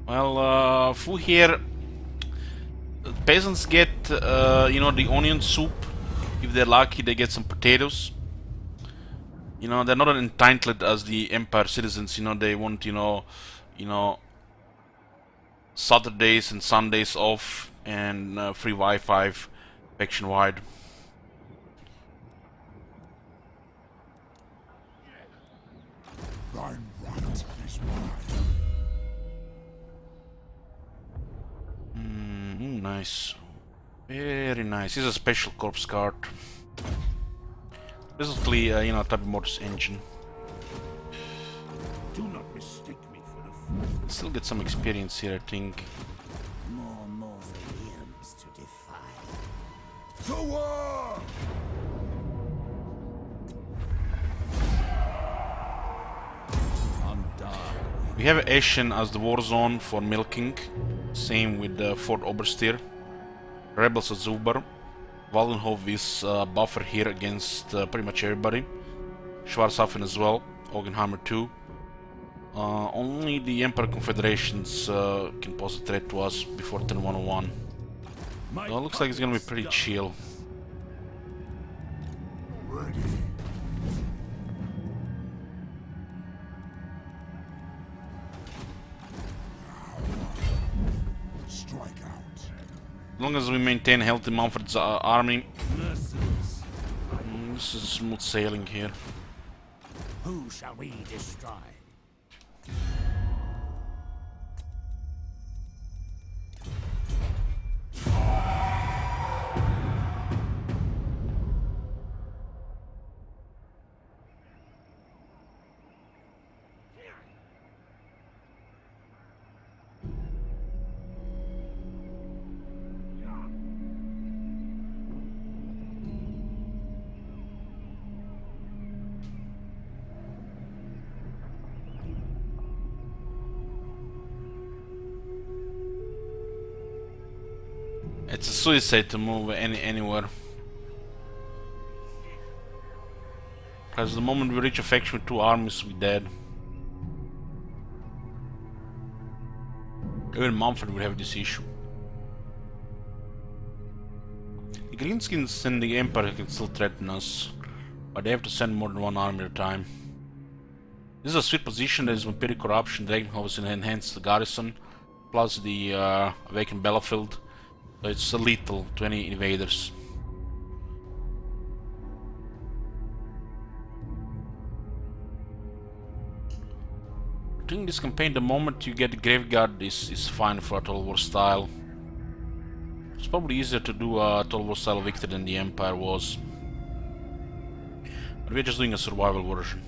Speaker 1: Well, Fu here, peasants get, you know, the onion soup. If they're lucky, they get some potatoes. You know, they're not as entitled as the Empire citizens. You know, they want, you know, Saturdays and Sundays off and free Wi-Fi faction-wide.
Speaker 2: Thine right is mine.
Speaker 1: nice. Very nice. This is a special corpse card. Basically, you know, Type of Mortis engine.
Speaker 3: Do not mistake me for a fool.
Speaker 1: Still get some experience here, I think.
Speaker 6: More mausoleums to defy.
Speaker 2: To war!
Speaker 4: I'm dark.
Speaker 1: We have Ashen as the war zone for milking. Same with Fort Oberstyr. Rebels at Zubar. Waldenhof is buffer here against pretty much everybody. Schwarzhafen as well. Augenhammer too. Only the Emperor Confederations can pose a threat to us before turn 101. Well, it looks like it's gonna be pretty chill.
Speaker 2: Ready. Strike out.
Speaker 1: As long as we maintain healthy Manfred's army,
Speaker 4: Merciless.
Speaker 1: this is smooth sailing here.
Speaker 6: Who shall we destroy?
Speaker 1: It's a suicide to move anywhere. Because the moment we reach a faction with 2 armies, we're dead. Even Manfred would have this issue. The Greenskins and the Empire can still threaten us, but they have to send more than 1 army at a time. This is a sweet position. There is Vampiric Corruption, Dragonhof and enhance the garrison, plus the Awakened Battlefield. So it's lethal to any invaders. During this campaign, the moment you get the Graveguard is fine for a Total War style. It's probably easier to do a Total War style victory than the Empire was. But we're just doing a survival version.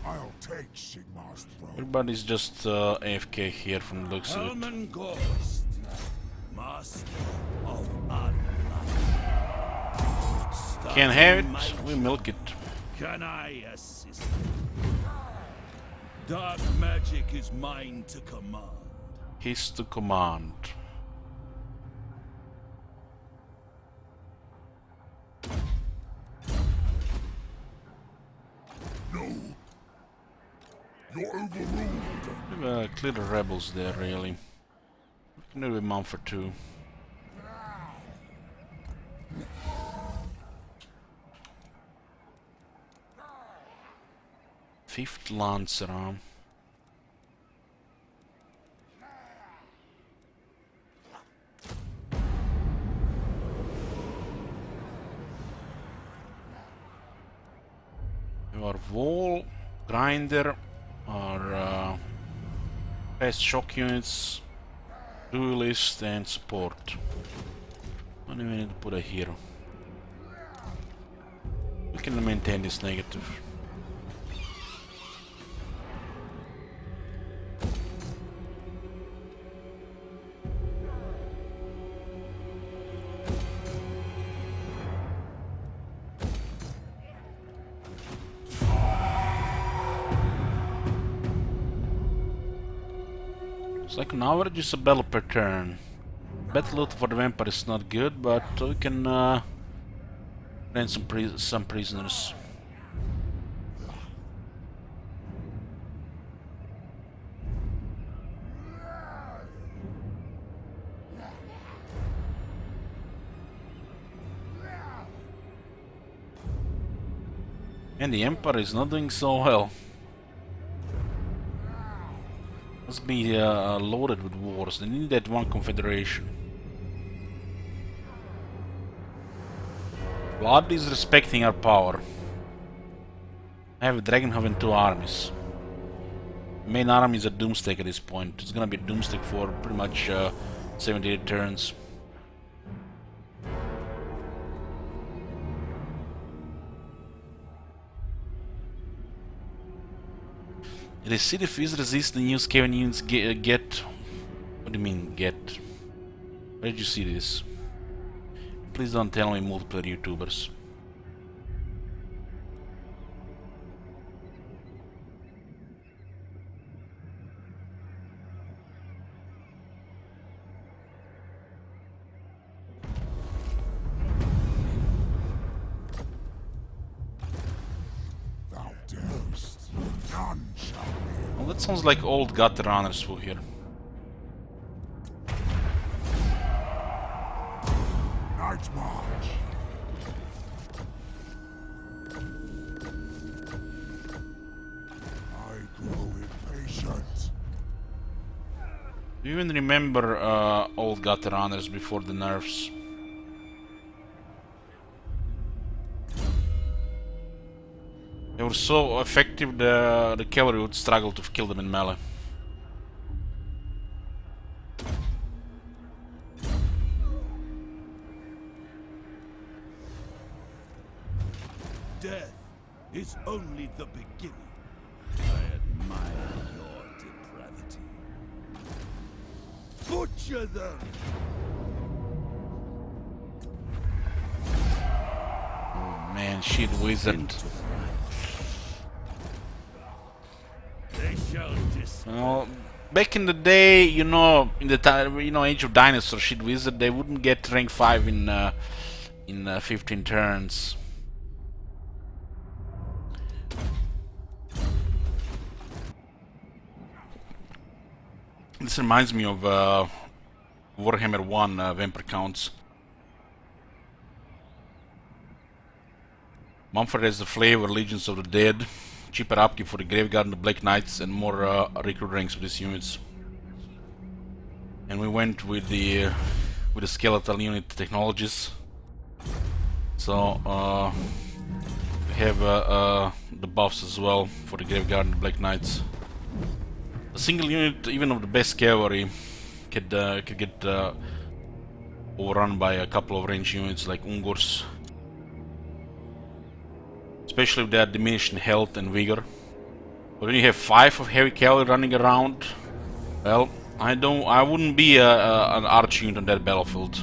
Speaker 2: I'll take Sigmar's throne.
Speaker 1: Everybody's just AFK here from the looks of it.
Speaker 4: Hermann Ghost, master of unlife.
Speaker 1: Can't have it, we milk it.
Speaker 4: Can I assist? Dark magic is mine to command.
Speaker 1: His to command.
Speaker 2: No. You're overruled.
Speaker 1: We've cleared the rebels there, really. We can do it with Manfred too. Fifth Lancer arm. Our wall, grinder, our fast shock units, duelist and support. Don't even need to put a hero. We can maintain this negative. It's like on average it's a battle per turn. Battle loot for the vampire is not good, but we can ransom some prisoners. And the Empire is not doing so well. Must be loaded with wars. They need that one confederation. Blood is respecting our power. I have a Dragonhof and 2 armies. Main army is a Doomstick at this point. It's gonna be a Doomstick for pretty much 78 turns. The city fees resist the new Skaven units get. What do you mean get? Where did you see this? Please don't tell me multiplayer YouTubers.
Speaker 2: Thou darest, none shall live.
Speaker 1: Well, that sounds like old gutter runners who here.
Speaker 2: Night march. I grow impatient.
Speaker 1: Do you even remember old gutter runners before the nerfs? They were so effective the cavalry would struggle to kill them in melee.
Speaker 4: Death is only the beginning. I admire your depravity. Butcher them!
Speaker 1: Man, shit wizard.
Speaker 4: They shall
Speaker 1: Well, back in the day, you know, in the time, you know, Age of Dinosaurs, shit wizard, they wouldn't get rank 5 in 15 turns. This reminds me of Warhammer 1 Vampire Counts. Mumford has the flavor, Legions of the Dead, cheaper upkeep for the Graveguard and the Black Knights, and more recruit ranks with these units. And we went with the skeletal unit technologies. So we have the buffs as well for the Graveguard and the Black Knights. A single unit, even of the best cavalry, could get overrun by a couple of range units like Ungors. Especially if they are diminished in health and vigor. But when you have 5 of heavy cavalry running around, well, I wouldn't be an arch unit on that battlefield.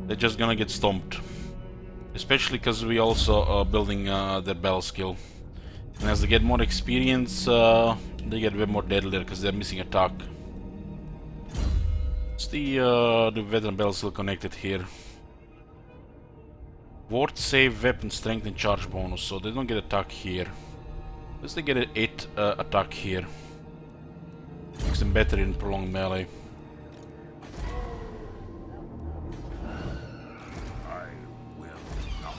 Speaker 1: They're just gonna get stomped. Especially because we also are building their battle skill. And as they get more experience, they get way more deadlier because they're missing attack. It's the veteran battle skill connected here. Ward save, weapon strength and charge bonus, so they don't get attack here. Unless they get an 8 attack here. Makes them better in prolonged melee.
Speaker 2: I will not.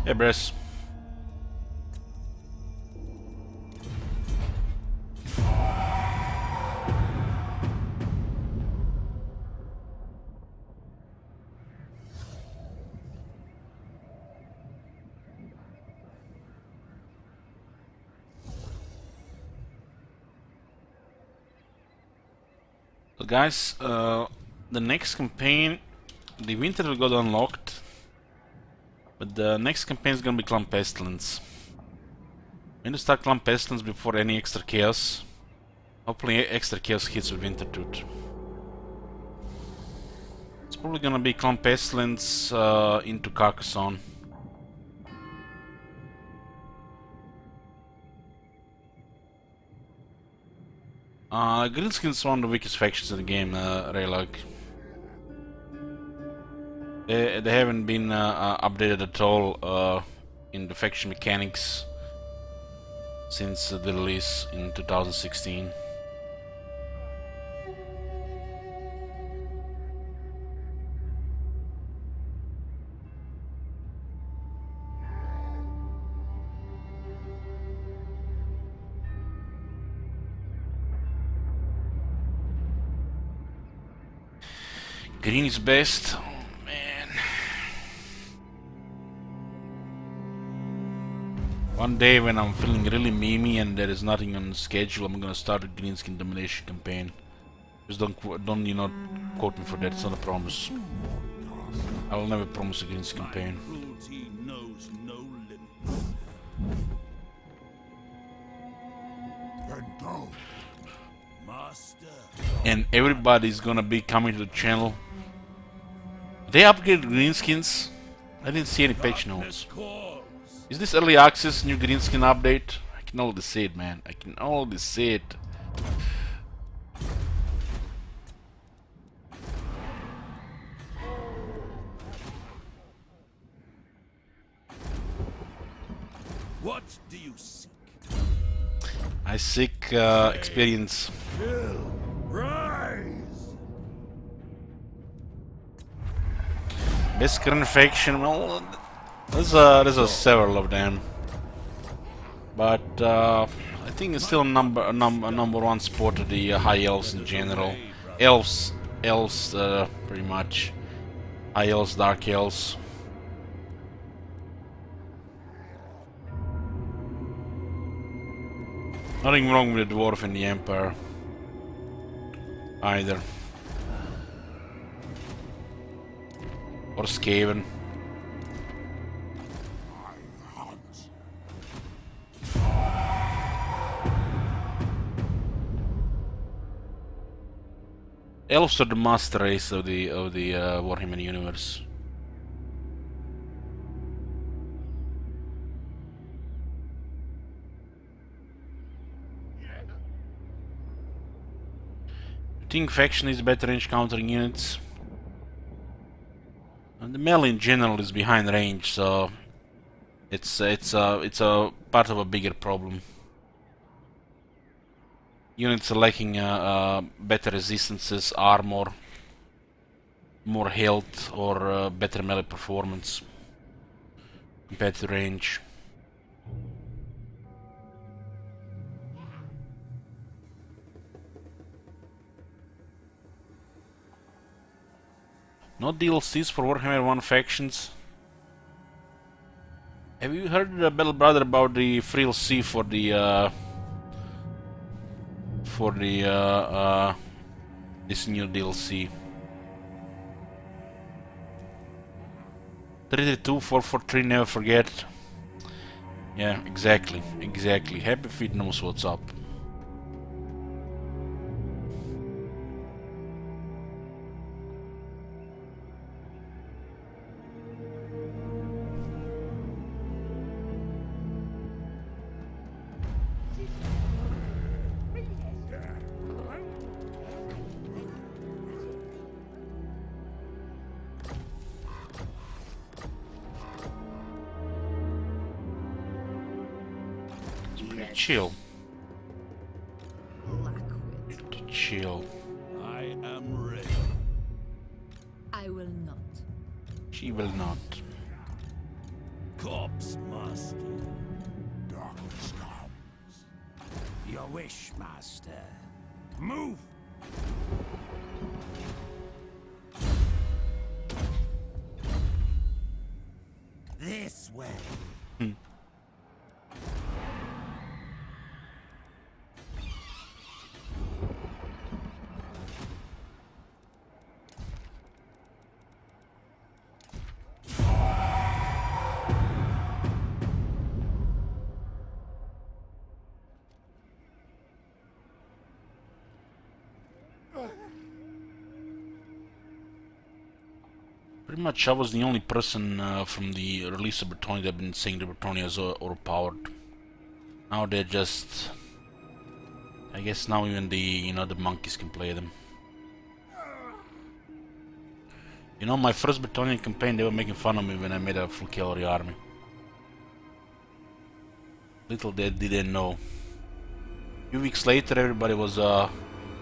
Speaker 1: Hey, Bress. So guys, the next campaign, the winter will got unlocked, but the next campaign is gonna be Clan Pestilence. We need to start Clan Pestilence before any extra chaos. Hopefully extra chaos hits with Wintertooth. It's probably gonna be Clan Pestilence into Carcassonne. Greenskin is one of the weakest factions in the game, Raylag. They haven't been updated at all in the faction mechanics since the release in 2016. Green is best. Oh man. One day when I'm feeling really memey and there is nothing on the schedule, I'm gonna start a Greenskin Domination campaign. Just don't you know, quote me for that. It's not a promise. I will never promise a Greenskin campaign.
Speaker 4: Cruelty knows no limits.
Speaker 2: Then go.
Speaker 4: Master,
Speaker 1: And everybody's gonna be coming to the channel. They upgraded greenskins. I didn't see any patch notes.
Speaker 4: calls.
Speaker 1: Is this early access new greenskin update? I can only see it, man. I can only see it.
Speaker 4: What do you seek?
Speaker 1: I seek experience.
Speaker 4: Rise!
Speaker 1: Best current faction, well, there's several of them, but I think it's still number one spot to the high elves in general. Elves, pretty much. High elves, dark elves. Nothing wrong with the dwarf and the empire either. Or Skaven. Elves are the master race of the Warhammer universe. I think faction is better range countering units. And the melee in general is behind range, so it's a part of a bigger problem. Units are lacking better resistances, armor, more health, or better melee performance compared to range. No DLCs for Warhammer 1 factions. Have you heard, Battle Brother, about the free DLC for this new DLC? 332-443, never forget. Yeah, exactly. Happy Feet knows what's up. Chill. Chill.
Speaker 4: I am ready.
Speaker 5: I will not.
Speaker 1: She will not.
Speaker 4: Corpse Master.
Speaker 2: Darkness comes.
Speaker 6: Your wish, Master.
Speaker 4: Move!
Speaker 6: This way.
Speaker 1: Pretty much I was the only person from the release of Bretonnia that have been saying the Bretonnia is overpowered. Now they're just... I guess now even the monkeys can play them. You know, my first Bretonnian campaign, they were making fun of me when I made a full cavalry army. Little they didn't know. A few weeks later, everybody was a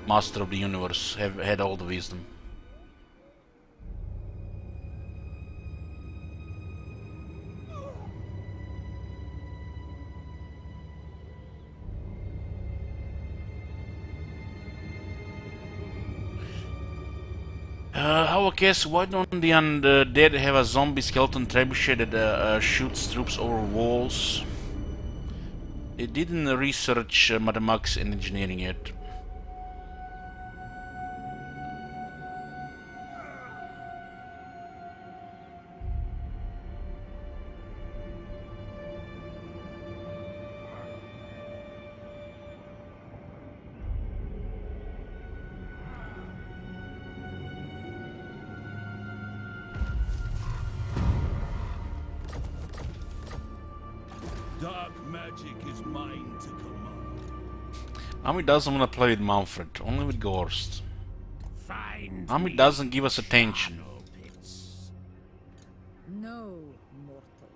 Speaker 1: master of the universe, had all the wisdom. How I guess, why don't the undead have a zombie skeleton trebuchet that shoots troops over walls? It didn't research mathematics and engineering yet.
Speaker 4: Dark magic is mine to command.
Speaker 1: Ami doesn't want to play with Manfred, only with Gorst.
Speaker 6: Find
Speaker 1: Ami
Speaker 6: me
Speaker 1: doesn't give us attention.
Speaker 6: shadow pits.
Speaker 5: No, mortal.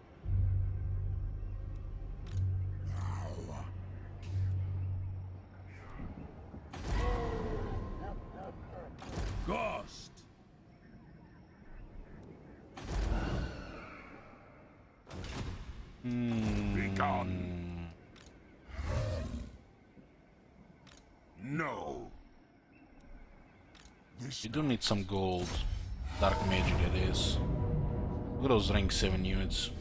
Speaker 4: Ghost!
Speaker 2: Be gone. No. This
Speaker 1: You do need some gold. Dark magic it is. Look at those rank 7 units.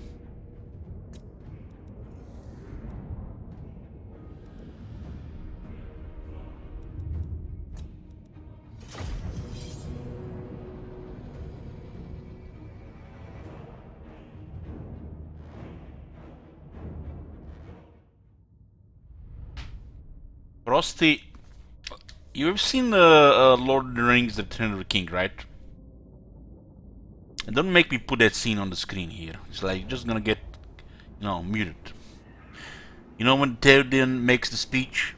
Speaker 1: Frosty, you have seen Lord of the Rings: The Return of the King, right? And don't make me put that scene on the screen here. It's like you're just gonna get, muted. You know when Theoden makes the speech?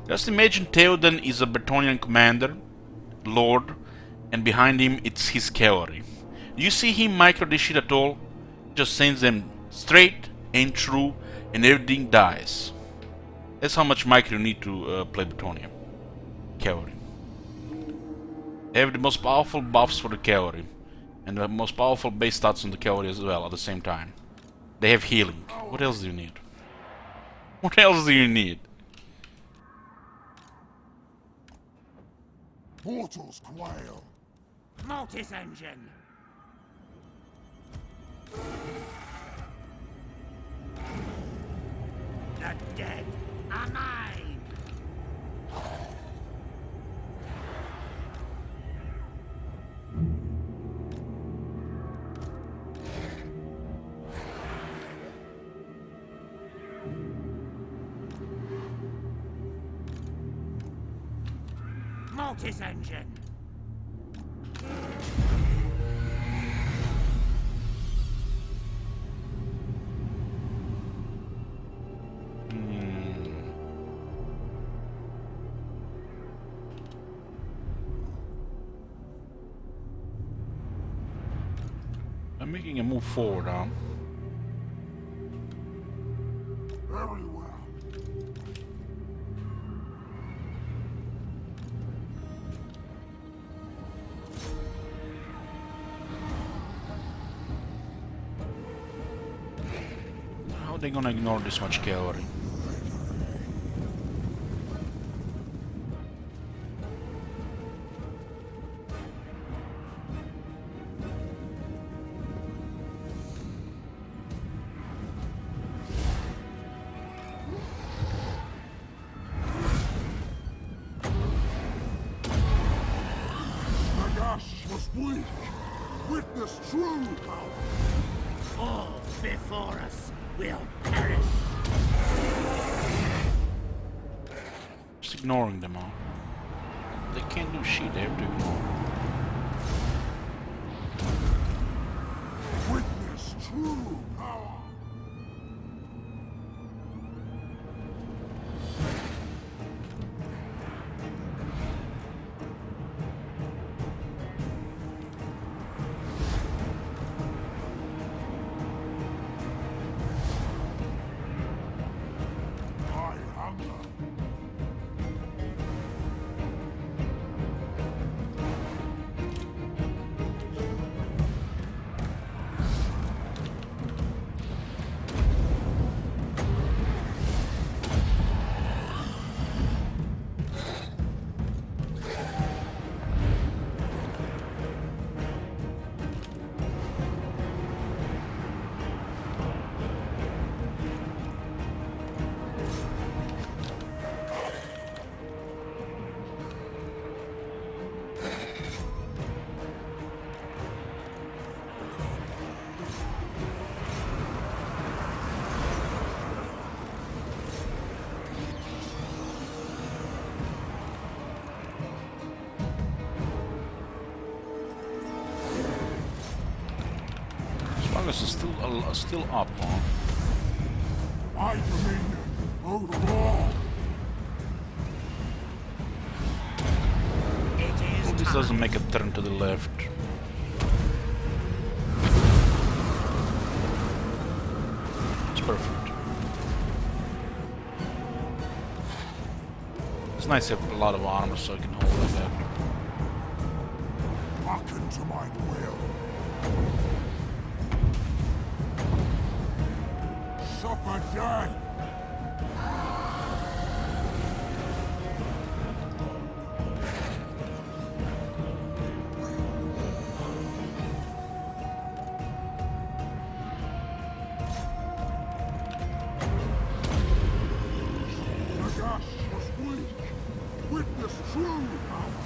Speaker 1: Just imagine Theoden is a Bretonnian commander, lord, and behind him it's his cavalry. Do you see him micro this shit at all? Just sends them straight and true, and everything dies. That's how much micro you need to play Bretonnia. Cavalry. They have the most powerful buffs for the cavalry, and the most powerful base stats on the cavalry as well at the same time. They have healing. What else do you need? What else do you need?
Speaker 2: mortals quail.
Speaker 6: Mortis engine. The dead are mine. Mortis engine.
Speaker 1: I'm making a move forward, huh?
Speaker 2: Very well.
Speaker 1: How are they gonna ignore this much cavalry?
Speaker 2: Nagash was weak. Witness true power.
Speaker 6: All before us will perish.
Speaker 1: Just ignoring them all. They can't do shit, they have to ignore.
Speaker 2: Witness true power. I hunger.
Speaker 1: Vargas is still up, huh?
Speaker 2: My dominion over all.
Speaker 6: It is
Speaker 1: This
Speaker 6: time.
Speaker 1: doesn't make a turn to the left. It's perfect. It's nice to have a lot of armor so I can hold like that.
Speaker 2: Hearken to my will. Suffer death. Nagash was weak. Witness true power.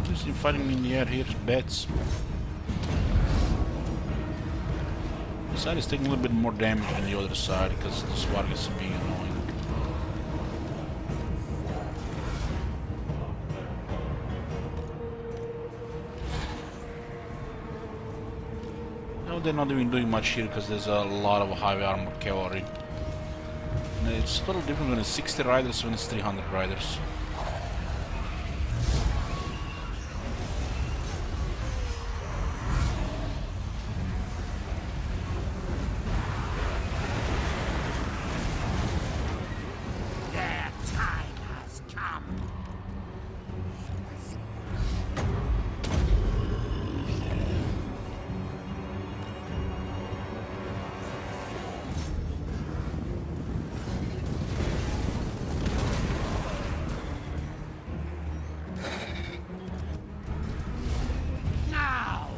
Speaker 1: Just fighting in the air here, bats. This side is taking a little bit more damage than the other side because this Vargas is being annoying. No, they're not even doing much here because there's a lot of heavy armor cavalry. And it's a little different when it's 60 riders when it's 300 riders.
Speaker 6: Their time has come. Now!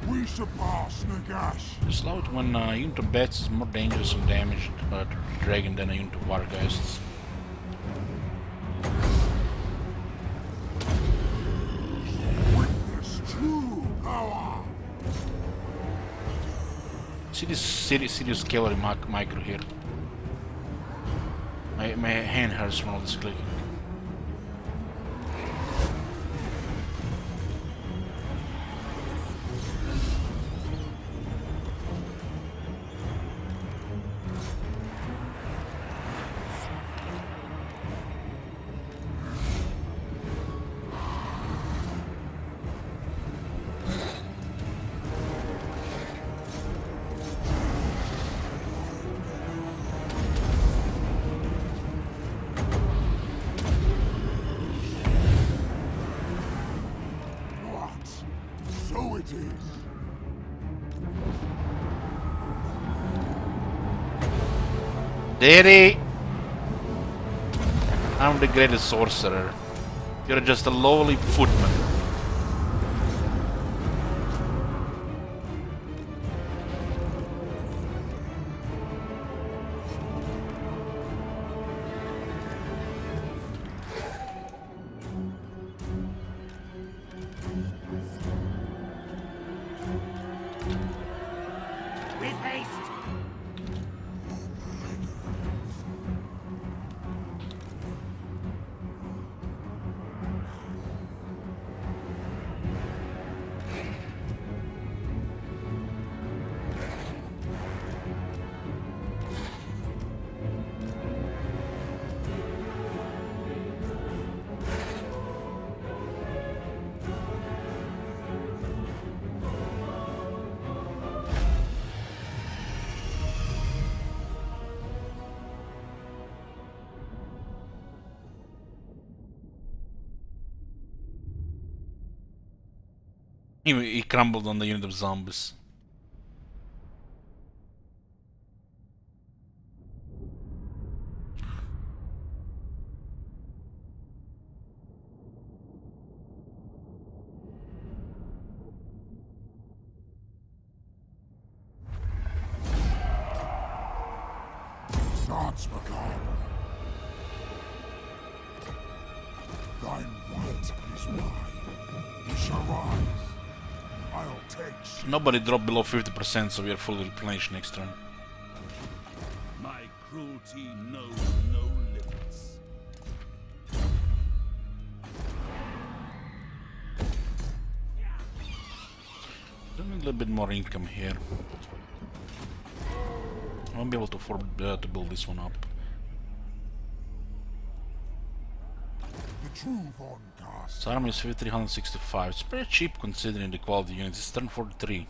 Speaker 2: We surpass Nagash.
Speaker 1: Just slow it when a unit of bats is more dangerous and damage to the dragon than a unit of Vargeists.
Speaker 2: Witness true power.
Speaker 1: See this serious cavalry micro here. My hand hurts from all this clicking.
Speaker 2: What? So it is.
Speaker 1: Daddy! I'm the greatest sorcerer. You're just a lowly footman.
Speaker 6: With haste!
Speaker 1: He crumbled on the unit of zombies.
Speaker 2: Dance macabre. Thine right is mine. He shall rise. I'll take shit.
Speaker 1: Nobody dropped below 50%, so we are fully replenished next turn.
Speaker 4: My cruelty knows no limits.
Speaker 1: little bit more income here. I won't be able to afford to build this one up.
Speaker 2: The true Von Cast.
Speaker 1: So army is 5365. It's pretty cheap considering the quality of units. It's turn 43.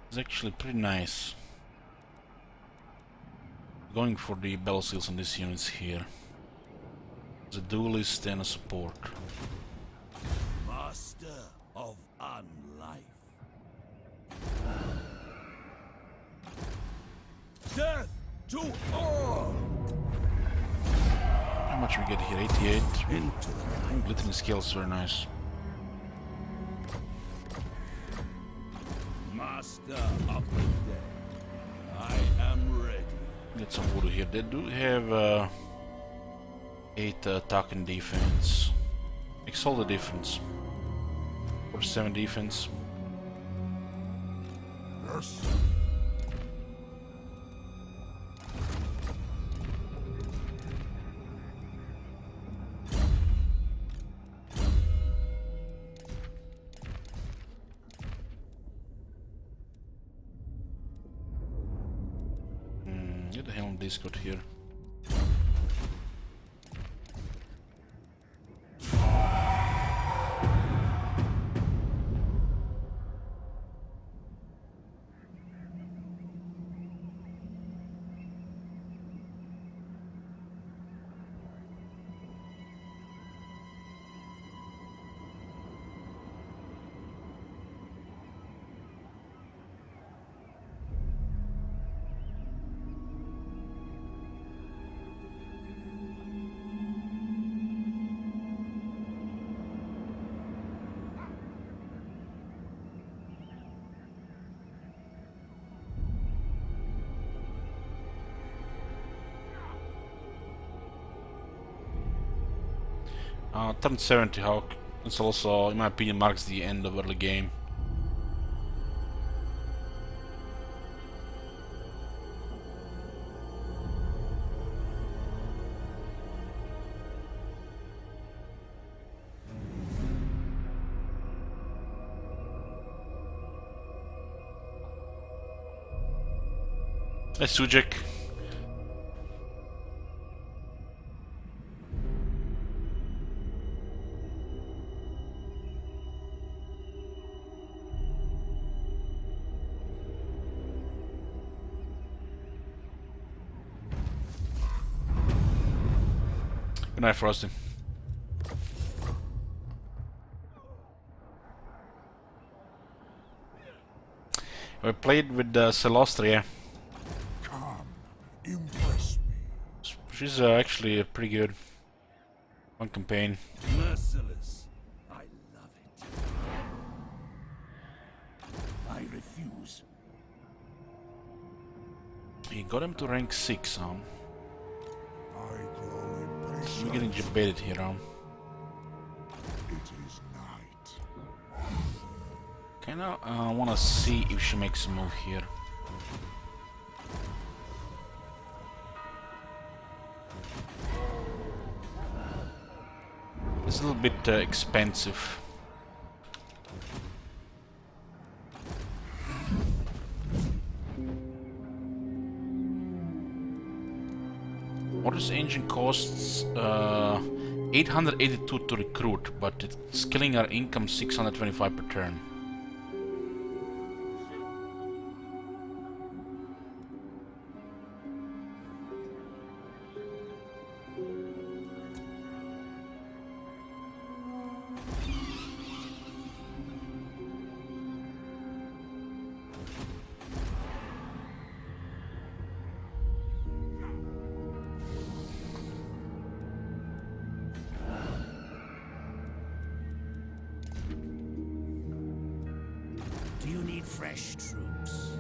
Speaker 1: It's actually pretty nice. Going for the battle seals on these units here. There's a duelist and a support.
Speaker 4: Master of unlife. Death to all!
Speaker 1: How much we get here? 88.
Speaker 4: Into the light.
Speaker 1: Glittering scales, very nice.
Speaker 4: Master of the dead. I am ready.
Speaker 1: Get some voodoo here. They do have 8 attack and defense. Makes all the difference. 47 defense.
Speaker 2: Yes.
Speaker 1: Get the hell on Discord here. Turn 70 Hawk. This also, in my opinion, marks the end of early game. Hey, Sujek. Good night, Frosty. We played with Celostria.
Speaker 2: Come, impress me.
Speaker 1: She's actually pretty good. One campaign.
Speaker 4: Merciless. I love it. I refuse.
Speaker 1: He got him to rank 6,
Speaker 2: I grow impatient.
Speaker 1: We're getting baited here,
Speaker 2: It is night.
Speaker 1: Kinda wanna see if she makes a move here. It's a little bit expensive. Mortis engine costs 882 to recruit, but it's killing our income 625 per turn.
Speaker 6: Do you need fresh troops?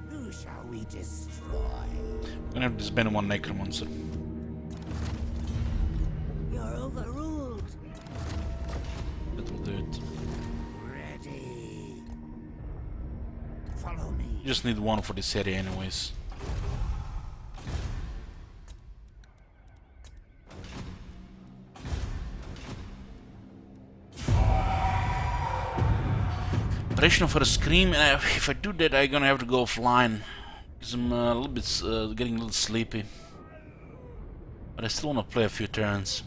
Speaker 6: Who shall we destroy?
Speaker 1: I'm gonna have to disband one necromancer.
Speaker 6: You're overruled.
Speaker 1: That will do it.
Speaker 6: Ready. Follow me.
Speaker 1: You just need one for this area anyways. Duration for a scream, and if I do that, I'm gonna have to go offline. Because I'm a little bit getting a little sleepy. But I still wanna play a few turns.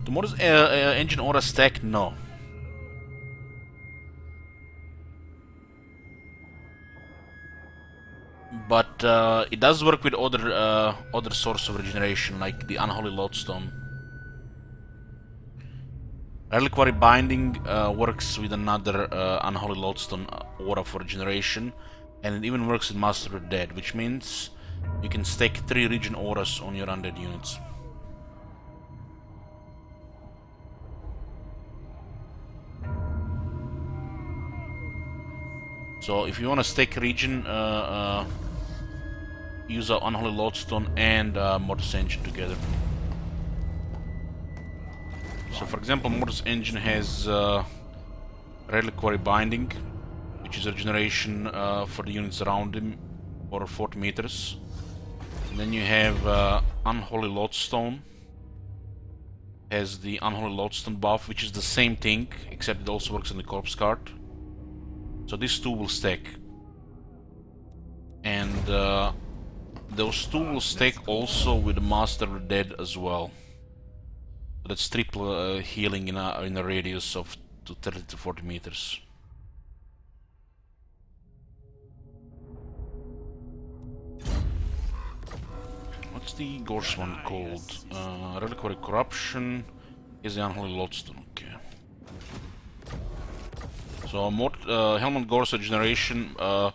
Speaker 1: The Mortis engine aura stack, no. But it does work with other source of regeneration, like the Unholy Lodestone. Reliquary Binding works with another Unholy Lodestone aura for regeneration, and it even works with Master of the Dead, which means you can stack 3 regen auras on your undead units. So if you want to stack regen, use an Unholy Lodestone and Mortis Engine together. So for example, Mortis Engine has Reliquary Binding, which is a regeneration for the units around him for 40 meters. And then you have Unholy Lodestone, has the Unholy Lodestone buff, which is the same thing, except it also works on the Corpse Card. So these two will stack. And those two will stack also with the Master of the Dead as well. So that's triple healing in a radius of 30 to 40 meters. What's the Gorse one called? Reliquary Corruption is the Unholy Lodestone, okay. So Helmut Gorse regeneration from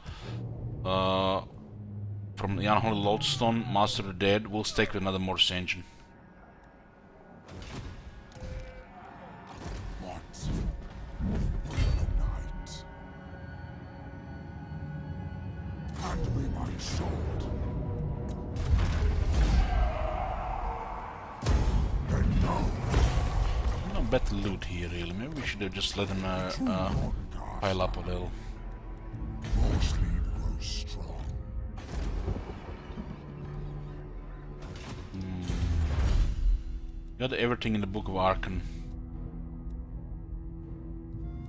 Speaker 1: the Unholy Lodestone, Master of the Dead, will stack with another Mortis Engine.
Speaker 2: What? The night. Hand me my sword. And now,
Speaker 1: No better loot here, really. Maybe we should have just let him pile up a little.
Speaker 2: your sleep grows strong.
Speaker 1: Got everything in the Book of Archon.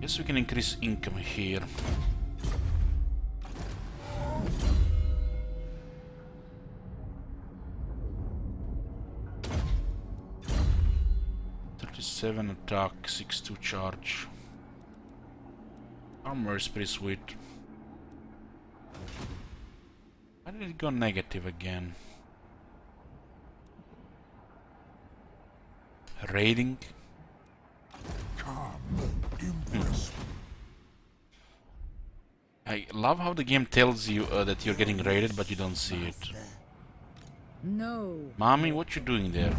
Speaker 1: Guess we can increase income here. .37 attack, 6-2 charge. Armor is pretty sweet. Why did it go negative again? Raiding?
Speaker 2: Come, impress me.
Speaker 1: I love how the game tells you that you're getting raided, but you don't see it.
Speaker 5: No.
Speaker 1: Mommy, what you doing there?